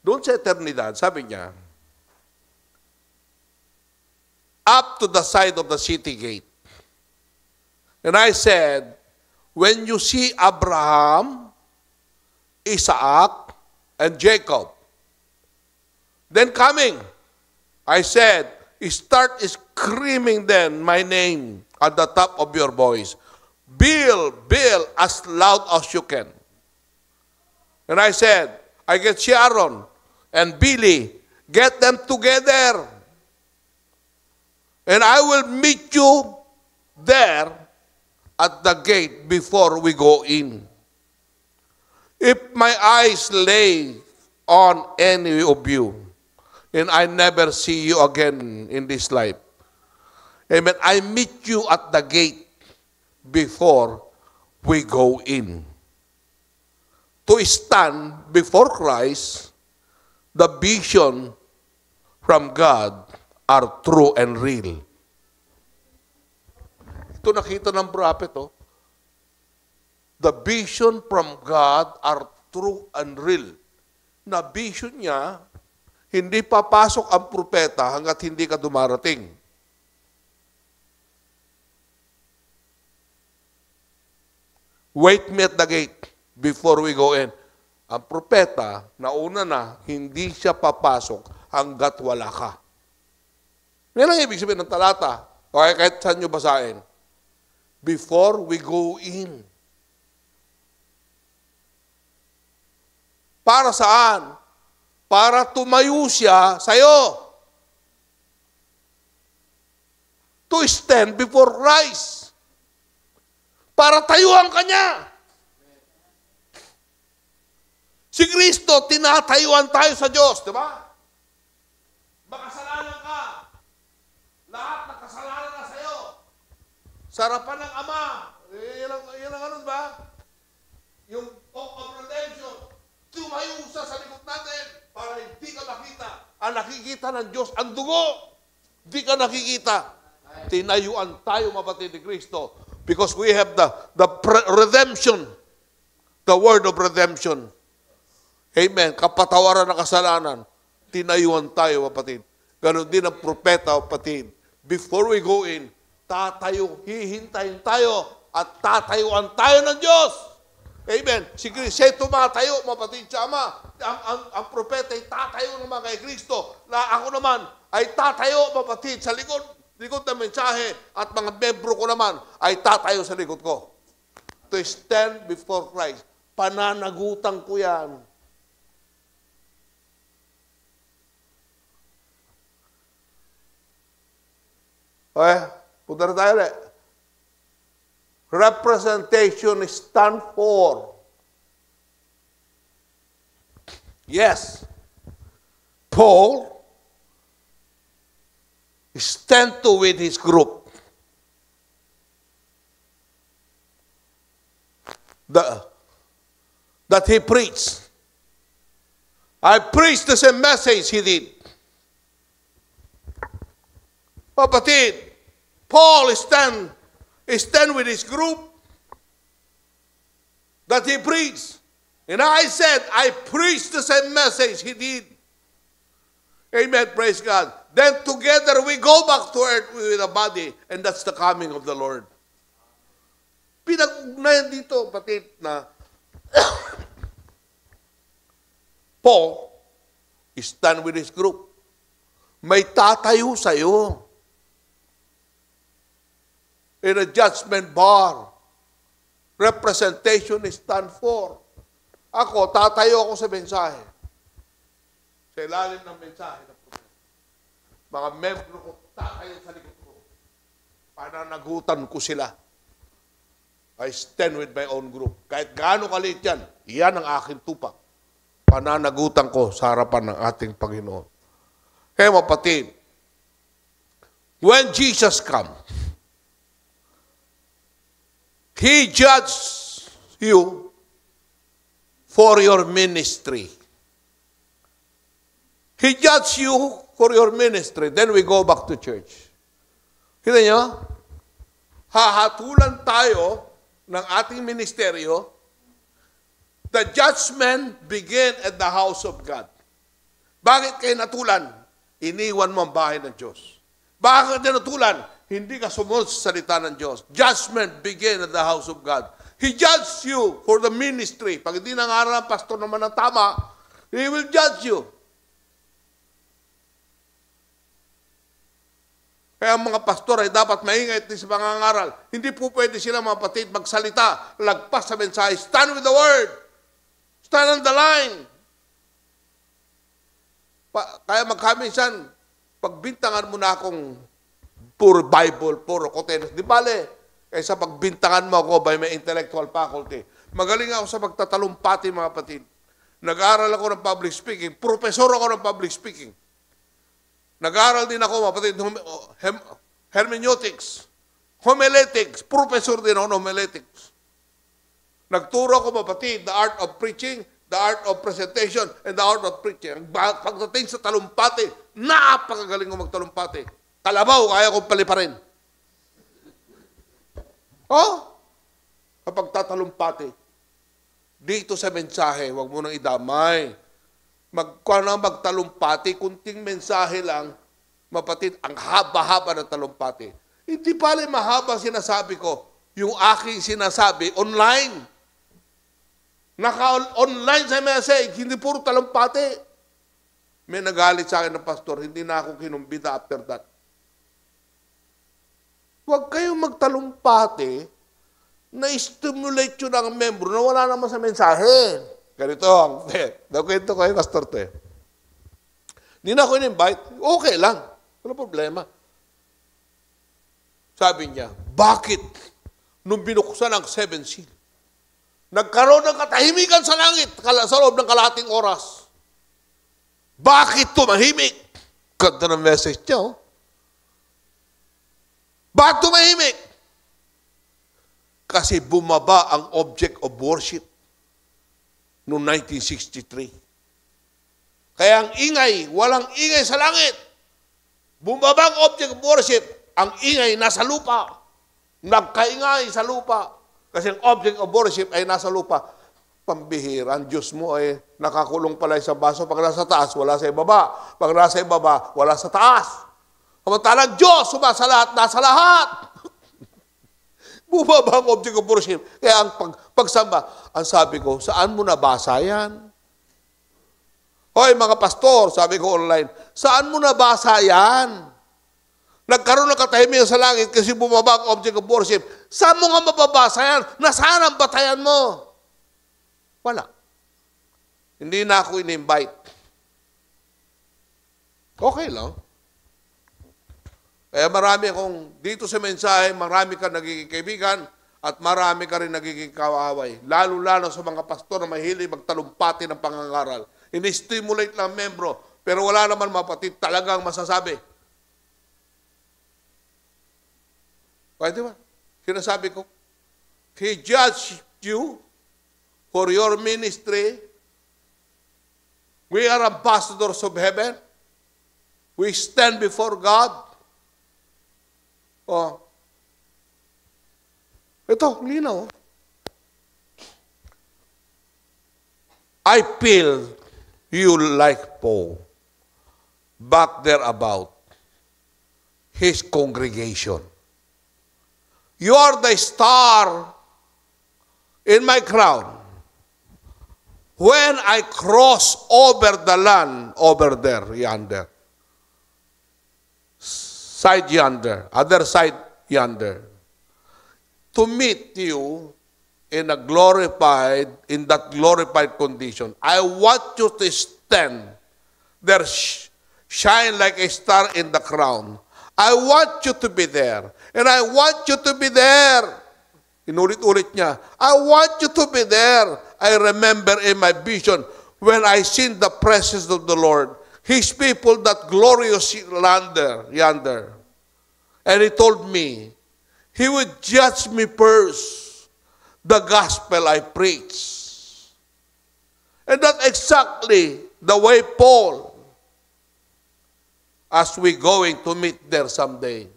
doon sa eternidad, sabi niya, up to the side of the city gate. And I said, when you see Abraham, Isaac, and Jacob, then coming, I said, start screaming then my name at the top of your voice. Bill, as loud as you can. And I said, I get Sharon and Billy, get them together. And I will meet you there at the gate before we go in. If my eyes lay on any of you, and I never see you again in this life, amen, I meet you at the gate before we go in. To stand before Christ, the vision from God are true and real. Ito nakita ng prophet, The vision from God are true and real. Na vision niya, hindi papasok ang propeta hanggat hindi ka dumarating. Wait me at the gate before we go in. Ang propeta, nauna na, hindi siya papasok hanggat wala ka. Yan ang ibig sabihin ng talata. Okay, kahit saan nyo basahin. Before we go in. Para saan? Para tumayo siya sa'yo. To stand before Christ. Para tayuan ka niya. Si Kristo, tinatayuan tayo sa Diyos, di ba? Makasalanan ka. Lahat ng kasalanan na sa'yo. Sarapan ng Ama. Yan ang ano, ba? Yung oak of redemption. Tumayo siya sa likod natin para hindi ka makita. Ang nakikita ng Diyos, ang dugo. Hindi ka nakikita. Tinayuan tayo, mapatid ni Kristo. Because we have the redemption. The word of redemption. Amen. Kapatawaran ng kasalanan. Tinayuan tayo, kapatid. Ganon din ang propeta, kapatid. Before we go in, hihintayin tayo at tatayuan tayo ng Diyos. Amen. Sige, siya tumatayo, mapatid sa Ama. Ang propeta ay tatayo naman kay Kristo. Na ako naman ay tatayo, mapatid, sa likod ng mensahe. At mga membro ko naman ay tatayo sa likod ko. To stand before Christ. Pananagutan ko yan. Okay? Punta na tayo ulit. Representation stand for. Yes. Paul stand to with his group. That he preached. I preached the same message he did. Kapatid, Paul stand with his group that he preached. And I said, I preached the same message he did. Amen, praise God. Then together we go back to earth with a body, and that's the coming of the Lord. Pinag-ugnayan dito, kapatid, na Paul stand with his group. May tatayo sa'yo in a judgment bar. Representation is stand for. Ako, tatayo ako sa mensahe. Sa ilalim ng mensahe ng problema. Mga membro ko, tatayo sa likod ko. Pananagutan ko sila. I stand with my own group. Kahit gaano kaliit yan, yan ang aking tupak. Pananagutan ko sa harapan ng ating Panginoon. Kaya mapatid, when Jesus come, He judges you for your ministry. He judges you for your ministry. Then we go back to church. Kita nyo? Hahatulan tayo ng ating ministeryo. The judgment begin at the house of God. Bakit kayo natulan? Iniwan mo ang bahay ng Diyos. Bakit kayo natulan? Hindi ka sumunod sa salita ng Diyos. Judgment begin at the house of God. He judges you for the ministry. Pag hindi nangaral ang pastor naman ng tama, He will judge you. Kaya ang mga pastor ay dapat maingay din sa pangangaral. Hindi po pwede sila, mga kapatid, magsalita, lagpas sa mensahe. Stand with the word. Stand on the line. Kaya magkaminsan, pagbintangan mo na akong puro Bible, puro kotenos. Di bale, kaysa pagbintangan mo ako by my intellectual faculty. Magaling ako sa pagtatalumpati, mga kapatid. Nag-aaral ako ng public speaking. Professor ako ng public speaking. Nag-aaral din ako, mga kapatid, hermeneutics, homiletics. Professor din ako ng homiletics. Nagturo ako, mga kapatid, the art of preaching, the art of presentation, and the art of preaching. Pagdating sa talumpati, napakagaling ko magtalumpati. Kalabaw, kaya kong paliparin. Oh, kapag tatalumpati, dito sa mensahe, huwag mo nang idamay. Magtalumpati, kunting mensahe lang, mapatid, ang haba-haba ng talumpati. Hindi pala mahaba sinasabi ko. Yung aking sinasabi, online. Naka-online sa message, hindi puro talumpati. May nagalit sa akin ng pastor, hindi na ako kinumbida after that. Huwag kayong magtalumpati na stimulate yun ang membro na wala naman sa mensahe. Ganito ang nakwento ko yung pastor to eh. Hindi na ako in-invite, okay lang. Wala problema. Sabi niya, bakit nung binuksan ang 7 seal, nagkaroon ng katahimikan sa langit sa loob ng kalahating oras? Bakit tumahimik? Ganda ng message niya, oh. Bakit tumahimik? Kasi bumaba ang object of worship noong 1963. Kaya ang ingay, walang ingay sa langit. Bumaba ang object of worship, ang ingay nasa lupa. Nagkaingay sa lupa. Kasi ang object of worship ay nasa lupa. Pambihira, ang Diyos mo ay nakakulong pala sa baso. Pag nasa taas, wala sa ibaba. Pag nasa ibaba, wala sa taas. Kamantalang Diyos, sumasa lahat, nasa lahat. Bumaba ang object of worship. Kaya ang pagsamba, ang sabi ko, saan mo nabasa yan? Hoy, mga pastor, sabi ko online, saan mo nabasa yan? Nagkaroon ng katahimikan sa langit kasi bumaba ang object of worship. Saan mo nga mababasa yan? Nasaan ang batayan mo? Wala. Hindi na ako in-invite. Okay lang. Kaya marami akong, dito sa mensahe, marami ka nagiging kaibigan at marami ka rin nagiging kaaway. Lalo-lalo sa mga pastor na mahilig magtalumpati ng pangangaral. Ini-stimulate lang membro, pero wala naman mapatid talagang masasabi. Pwede ba? Sinasabi ko, He judged you for your ministry. We are ambassadors of heaven. We stand before God. Oh. Ito, linaw. I feel you like Paul back there about his congregation. You are the star in my crown. When I cross over the land, over there, yonder, side yonder, other side yonder, to meet you in that glorified condition. I want you to stand there, shine like a star in the crown. I want you to be there. And I want you to be there. Inulit-ulit niya. I want you to be there. I remember in my vision when I seen the presence of the Lord, His people, that glorious land there, yonder. And He told me, He would judge me first, the gospel I preach. And that's exactly the way Paul, as we going to meet there someday,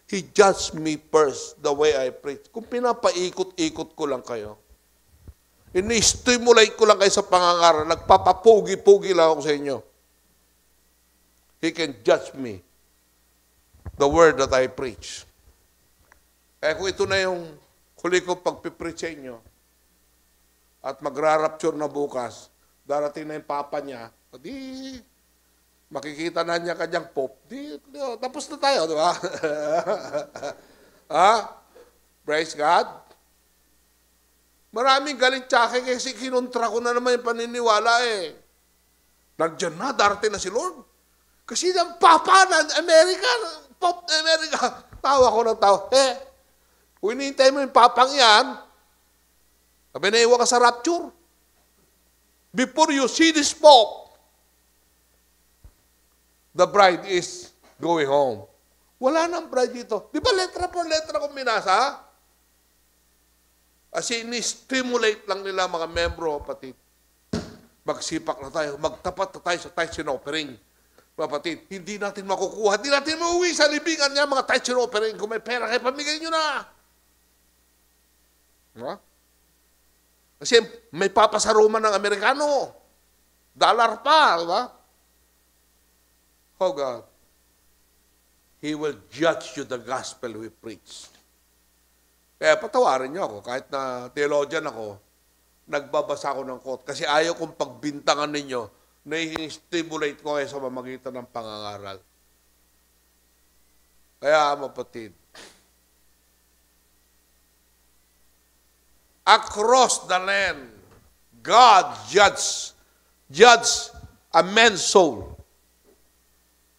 he judged me first the way I preach. Kung pinapaikot-ikot ko lang kayo, ini-stimulate ko lang kayo sa pangangaral, nagpapapugi-pugi lang ako sa inyo, He can judge me the word that I preach. Kaya kung ito na yung huli ko pagpipreach sa inyo, at magra-rapture na bukas, darating na yung papa niya, di, makikita na niya kanyang pop, tapos na tayo, di ba? Praise God. Maraming galing tsake kasi kinontra ko na naman yung paniniwala eh. Nandiyan na, darating na si Lord. Kasi ang papa na Amerika, pop na Amerika, tawa ko ng tawa. Kung hinihintay mo yung papang yan, sabi na iwa ka sa rapture. Before you see this pop, the bride is going home. Wala nang bride dito. Di ba letra por letra kung minasa? Kasi ini-stimulate lang nila mga membro, kapatid. Magsipak na tayo, magtapat na tayo sa tithes and offering. Kapatid, hindi natin makukuha, hindi natin mauwi sa libingan niya mga tithes and offering. Kung may pera kayo, pamigay nyo na. Diba? Kasi may papasaruman ng Amerikano. Dollar pa, diba? Oh God, He will judge you the gospel we preach. Kaya patawarin niyo ako, kahit na theologian ako, nagbabasa ako ng quote. Kasi ayaw kong pagbintangan ninyo, na-stimulate ko kayo sa mamagitan ng pangangaral. Kaya, mapatid, across the land, God judge a man's soul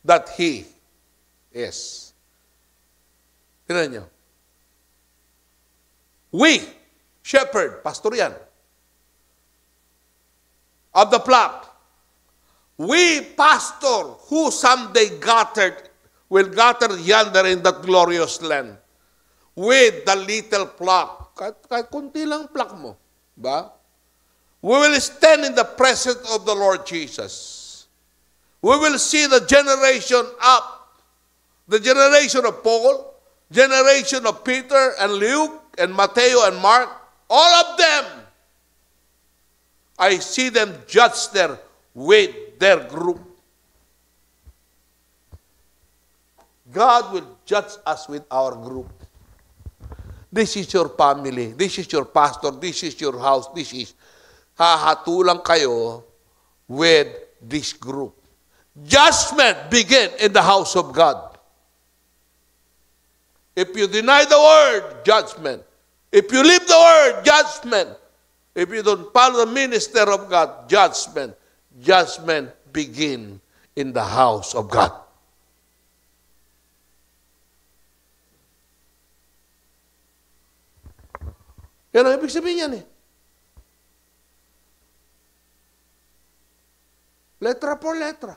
that he is. Tignan niyo. We, shepherd, pastor yan, of the flock, we, pastor, who someday will gather yonder in that glorious land, with the little flock, kahit kunti lang flock mo, ba? We will stand in the presence of the Lord Jesus. We will see the generation up, the generation of Paul, generation of Peter and Luke and Matthew and Mark, all of them. I see them judged there with their group. God will judge us with our group. This is your family, this is your pastor, this is your house, this is, hahatulang kayo with this group. Judgment begin in the house of God. If you deny the word, judgment. If you leave the word, judgment. If you don't follow the minister of God, judgment. Judgment begin in the house of God. Yan ang ibig sabihin yan eh. Letra por letra.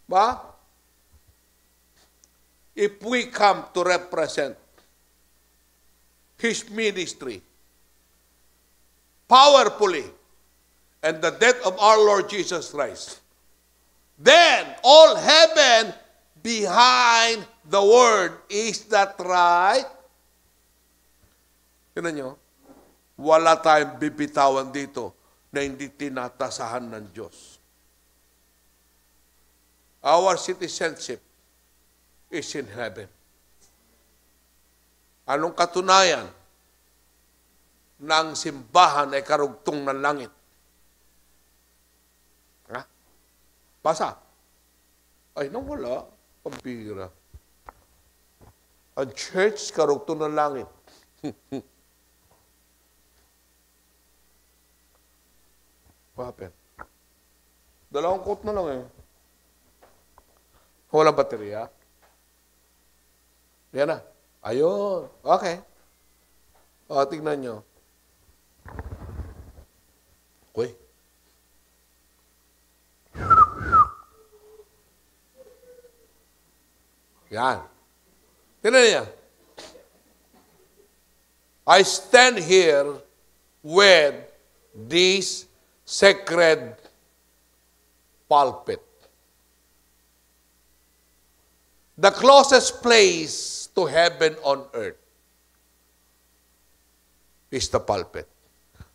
Ba? If we come to represent His ministry powerfully and the death of our Lord Jesus Christ, then all heaven behind the Word. Is that right? Tignan nyo, wala tayong bibitawan dito na hindi tinatasahan ng Diyos. Our citizenship is in heaven. Anong katunayan ng simbahan ay karugtong ng langit? Ha? Basa. Ay, nawala. Pambira. Ang church, karugtong ng langit. What happened? Dalawang quote na lang eh. Walang baterya. Yan na. Ayun. Okay. O, tignan nyo. Uy. Yan. Tignan niya. I stand here with this sacred pulpit. The closest place to heaven on earth is the pulpit.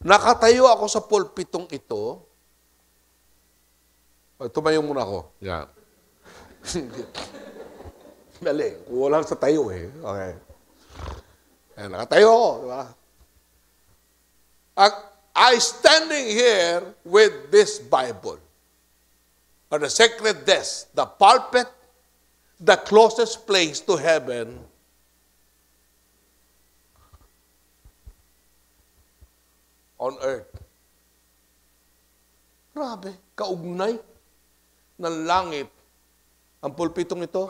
Nakatayo ako sa pulpitong ito. Tumayo muna ako. Yan. Dali. Wala sa tayo eh. Okay. Yan, nakatayo ako. Diba? I standing here with this Bible on the sacred desk, the pulpit, the closest place to heaven, on earth. Grabe, kaugnay ng langit ang pulpitong ito.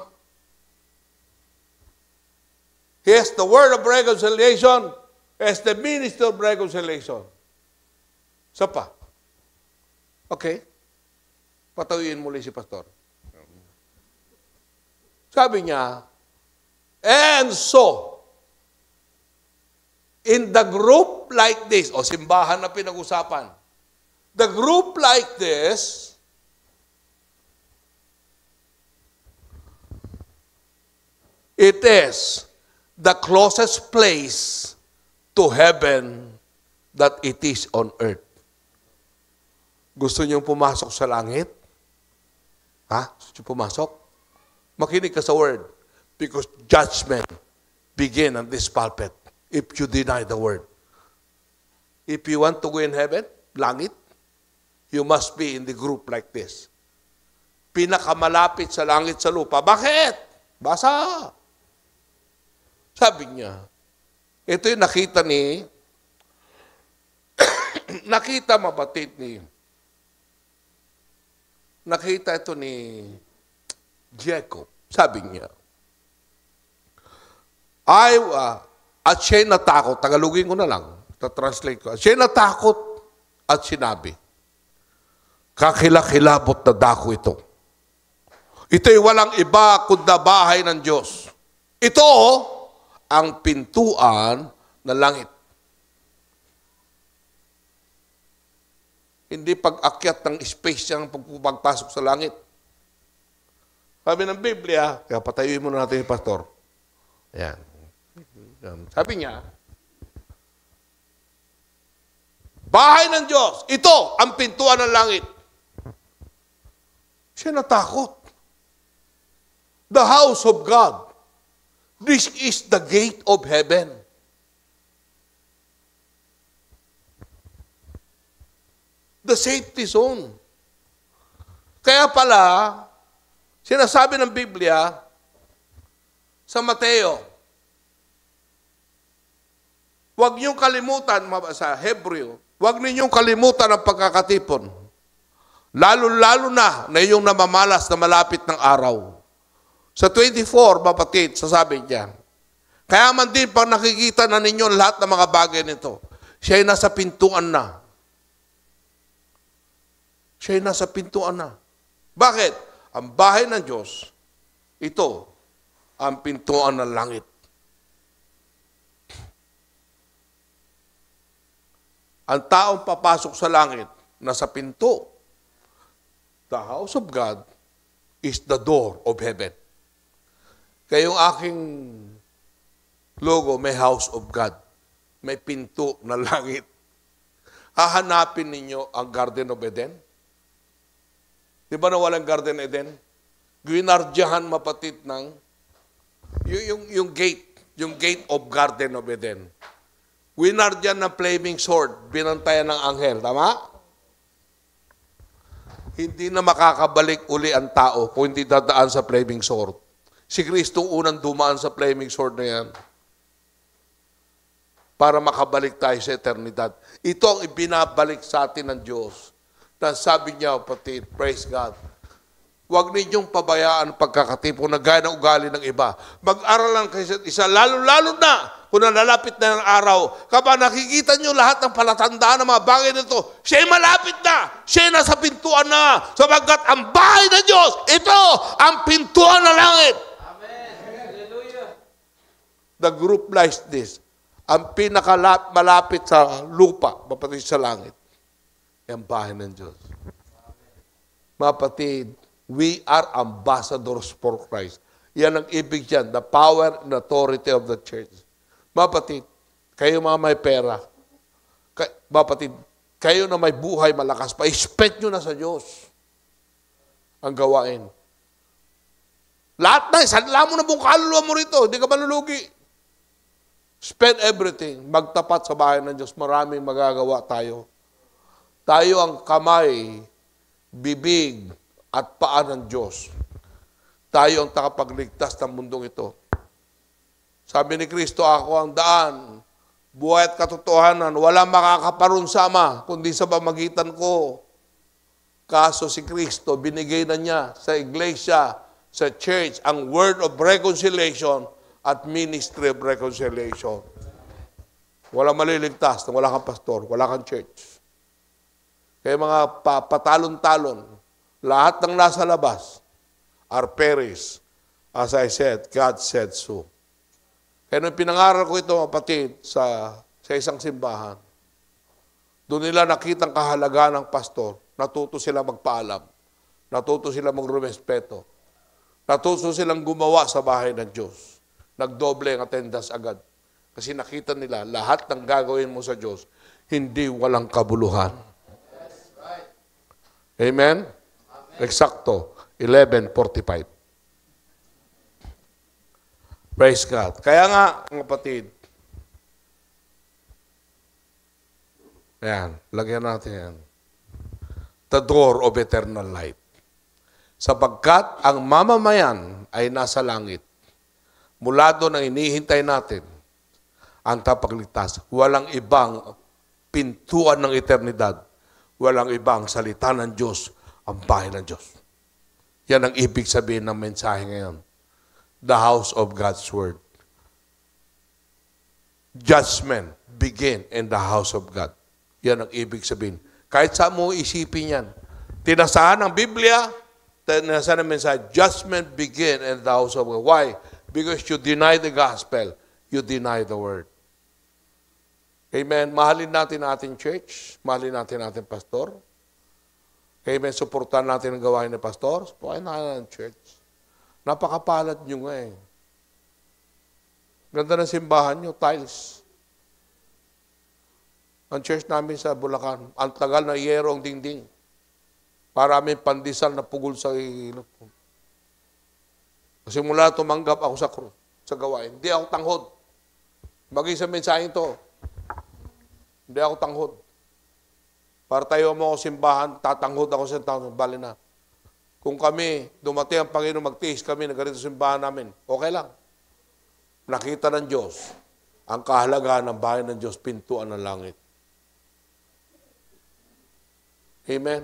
He has the word of reconciliation, as the minister of reconciliation. Isa pa. Okay. Patawin muli si pastor. Sabi niya, and so, in the group like this, o simbahan na pinag-usapan, the group like this, it is the closest place to heaven that it is on earth. Gusto niyong pumasok sa langit? Ha? Gusto niyong pumasok? Makinig ka sa word. Because judgment begin on this pulpit if you deny the word. If you want to go in heaven, langit, you must be in the group like this. Pinakamalapit sa langit sa lupa. Bakit? Basa. Sabi niya, ito yung nakita ni, nakita mabatid ni, nakita ito ni Jacob. Sabi niya, at siya'y natakot, tagalugin ko na lang, translate ko, siya'y natakot at sinabi, kakilakilabot na dako ito. Ito'y walang iba kundi bahay ng Diyos. Ito ang pintuan ng langit. Hindi pag-akyat ng space yung pagpasok sa langit. Sabi ng Biblia, kaya patayuin muna natin yung pastor. Ayan. Sabi niya, bahay ng Diyos, ito ang pintuan ng langit. Siya natakot. The house of God. This is the gate of heaven. The safety zone. Kaya pala, sinasabi ng Biblia sa Mateo, huwag niyong kalimutan, sa Hebreo, huwag ninyong kalimutan ang pagkakatipon. Lalo-lalo na yung namamalas na malapit ng araw. Sa 24, mapatid, sasabi niya, Kaya man din, pag nakikita na ninyo lahat ng mga bagay nito, siya ay nasa pintuan na. Siya ay nasa pintuan na. Bakit? Ang bahay ng Diyos, ito, ang pintuan ng langit. Ang taong papasok sa langit, nasa pinto. The house of God is the door of heaven. Kaya yung aking logo, may house of God. May pinto na langit. Hahanapin ninyo ang Garden of Eden. Di ba na walang Garden of Eden? Gwinardyahan mapatid ng yung gate of Garden of Eden. Winardyan ng flaming sword, binantayan ng anghel. Tama? Hindi na makakabalik uli ang tao kung hindi dadaan sa flaming sword. Si Kristo unang dumaan sa flaming sword na yan para makabalik tayo sa eternidad. Ito ang ibinabalik sa atin ng Diyos. Na sabi niya, kapatid, praise God, huwag ninyong pabayaan ang pagkakatipo na gaya ng ugali ng iba. Mag-aral lang kayo sa isa, lalo-lalo na kung nalalapit na ng araw. Kapag nakikita nyo lahat ng palatandaan ng mga bagay nito, siya'y malapit na, siya'y nasa pintuan na, sapagkat ang bahay ng Diyos, ito ang pintuan ng langit. Amen. Hallelujah. The group like this, ang pinakamalapit sa lupa, mapatid sa langit, ang bahay ng Diyos. Mapatid, we are ambassadors for Christ. Yan ang ibig dyan, the power and authority of the church. Mapatid, kayo mga may pera, mapatid, kayo na may buhay malakas pa, expect nyo na sa Diyos ang gawain. Lahat na, sanla mo na buong kaluluwa mo rito, hindi ka malulugi. Spend everything, magtapat sa bahay ng Diyos, maraming magagawa tayo. Tayo ang kamay, bibig, at paa ng Diyos. Tayo ang takapagligtas ng mundong ito. Sabi ni Kristo, ako ang daan, buhay at katotohanan, walang makakaparoon sa Ama, kundi sa pamagitan ko. Kaso si Kristo, binigay na niya sa iglesia, sa church, ang word of reconciliation at ministry of reconciliation. Walang maliligtas, wala kang pastor, wala kang church. Kaya mga patalon-talon, lahat ng nasa labas are perished. As I said, God said so. Kaya nung pinangaral ko ito, kapatid, sa isang simbahan, doon nila nakita ang kahalagaan ng pastor. Natuto sila magpaalam. Natuto sila magrurespeto. Natuto silang gumawa sa bahay ng Diyos. Nagdoble ang attendance agad. Kasi nakita nila, lahat ng gagawin mo sa Diyos, hindi walang kabuluhan. Amen? Eksakto, 11:45. Praise God. Kaya nga, mga kapatid, ayan, lagyan natin yan. The door of eternal life. Sapagkat ang mamamayan ay nasa langit. Mula doon ang inihintay natin ang tapagligtas. Walang ibang pintuan ng eternidad. Walang ibang salita ng Diyos, ang bahay ng Diyos. Yan ang ibig sabihin ng mensahe ngayon. The house of God's word. Judgment begin in the house of God. Yan ang ibig sabihin. Kahit saan mo isipin yan. Tinasahan ng Biblia, tinasahan ng mensahe, judgment begin in the house of God. Why? Because you deny the gospel, you deny the word. Amen. Mahalin natin ating church, mahalin natin ating pastor. Amen. Suportahan natin ang gawain ng pastor, suportahan natin ang church. Napakapalad nyo nga eh. Ganda ng simbahan nyo, tiles. Ang church namin sa Bulacan, ang tagal na yero ang dingding. Para may pandesal na pugol sa ilot. Kasi mula tumanggap ako sa gawain. Hindi ako tanghod. Bagay sa mensahe ito. Hindi ako tanghod. Para tayo mo ako simbahan, tatanghod ako sa taon, bali na. Kung kami, dumating ang Panginoon, magtiis kami na ganito sa simbahan namin, okay lang. Nakita ng Diyos, ang kahalagahan ng bahay ng Diyos, pintuan ng langit. Amen?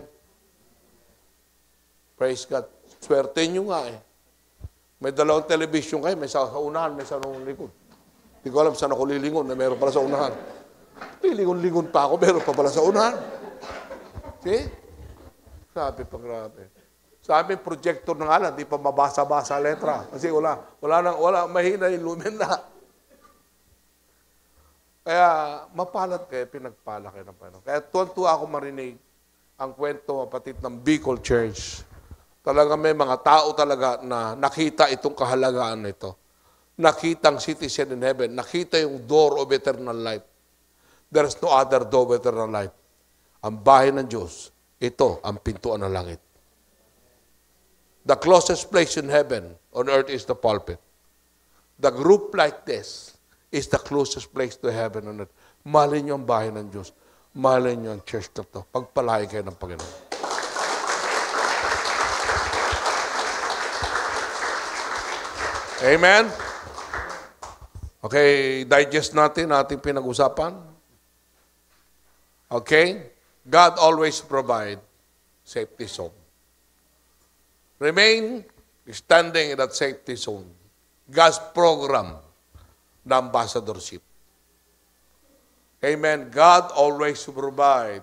Praise God. Swerte nyo nga eh. May dalawang television kayo, may sa unahan, may sa likod. Hindi ko alam saan ako lilingon na meron pala sa unahan. Lilingon-lingon pa ako, meron pa pala sa unahan. See? Sabi pa, grabe. Sabi, projector ng alam, di pa mabasa-basa letra. Kasi wala, mahina yung lumen na. Kaya, mapalad kayo, pinagpala kayo ng Panginoon. Kaya tuwan-tuwa ako marinig ang kwento, kapatid, ng Bicol Church. Talaga may mga tao talaga na nakita itong kahalagaan nito. Nakita ang citizen in heaven. Nakita yung door of eternal life. There is no other door of eternal life. Ang bahay ng Diyos, ito ang pintuan ng langit. The closest place in heaven on earth is the pulpit. The group like this is the closest place to heaven on earth. Mahalin niyo ang bahay ng Diyos. Mahalin niyo ang church na ito. Pagpalain kayo ng Panginoon. Amen? Okay, digest natin ating pinag-usapan. Okay? God always provide safety zone. Remain standing in that safety zone. God's program na ambassadorship. Amen. God always provide.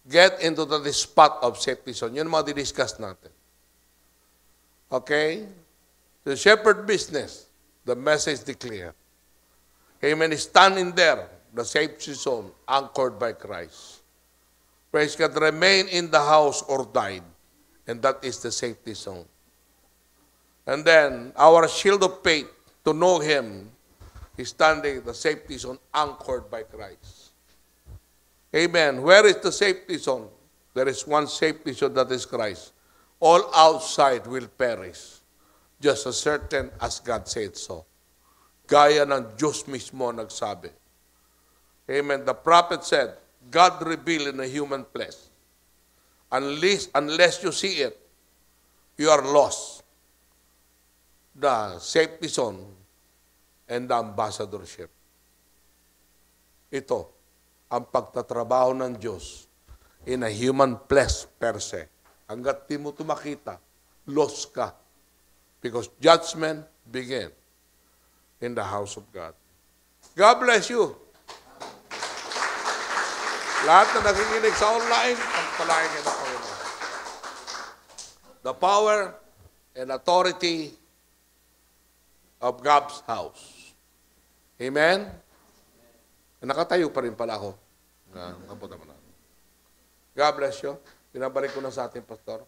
Get into the spot of safety zone. Yun ang mga didiscuss natin. Okay? The shepherd business, the message declared. Amen. Stand in there, the safety zone, anchored by Christ. Praise God. Remain in the house or died. And that is the safety zone. And then, our shield of faith, to know Him, is standing in the safety zone, anchored by Christ. Amen. Where is the safety zone? There is one safety zone, that is Christ. All outside will perish. Just as certain as God said so. Gaya ng Diyos mismo nagsabi. Amen. The prophet said, God revealed in a human flesh. Unless you see it, you are lost. The safety zone and the ambassadorship. Ito, ang pagtatrabaho ng Diyos in a human flesh per se. Hanggat di mo ito makita, lost ka. Because judgment begin in the house of God. God bless you. Lahat na nakikinig sa online, pagpalain kayo ng Panginoon. The power and authority of God's house. Amen? Nakatayo pa rin pala ako. God bless you. Pinabalik ko na sa ating pastor.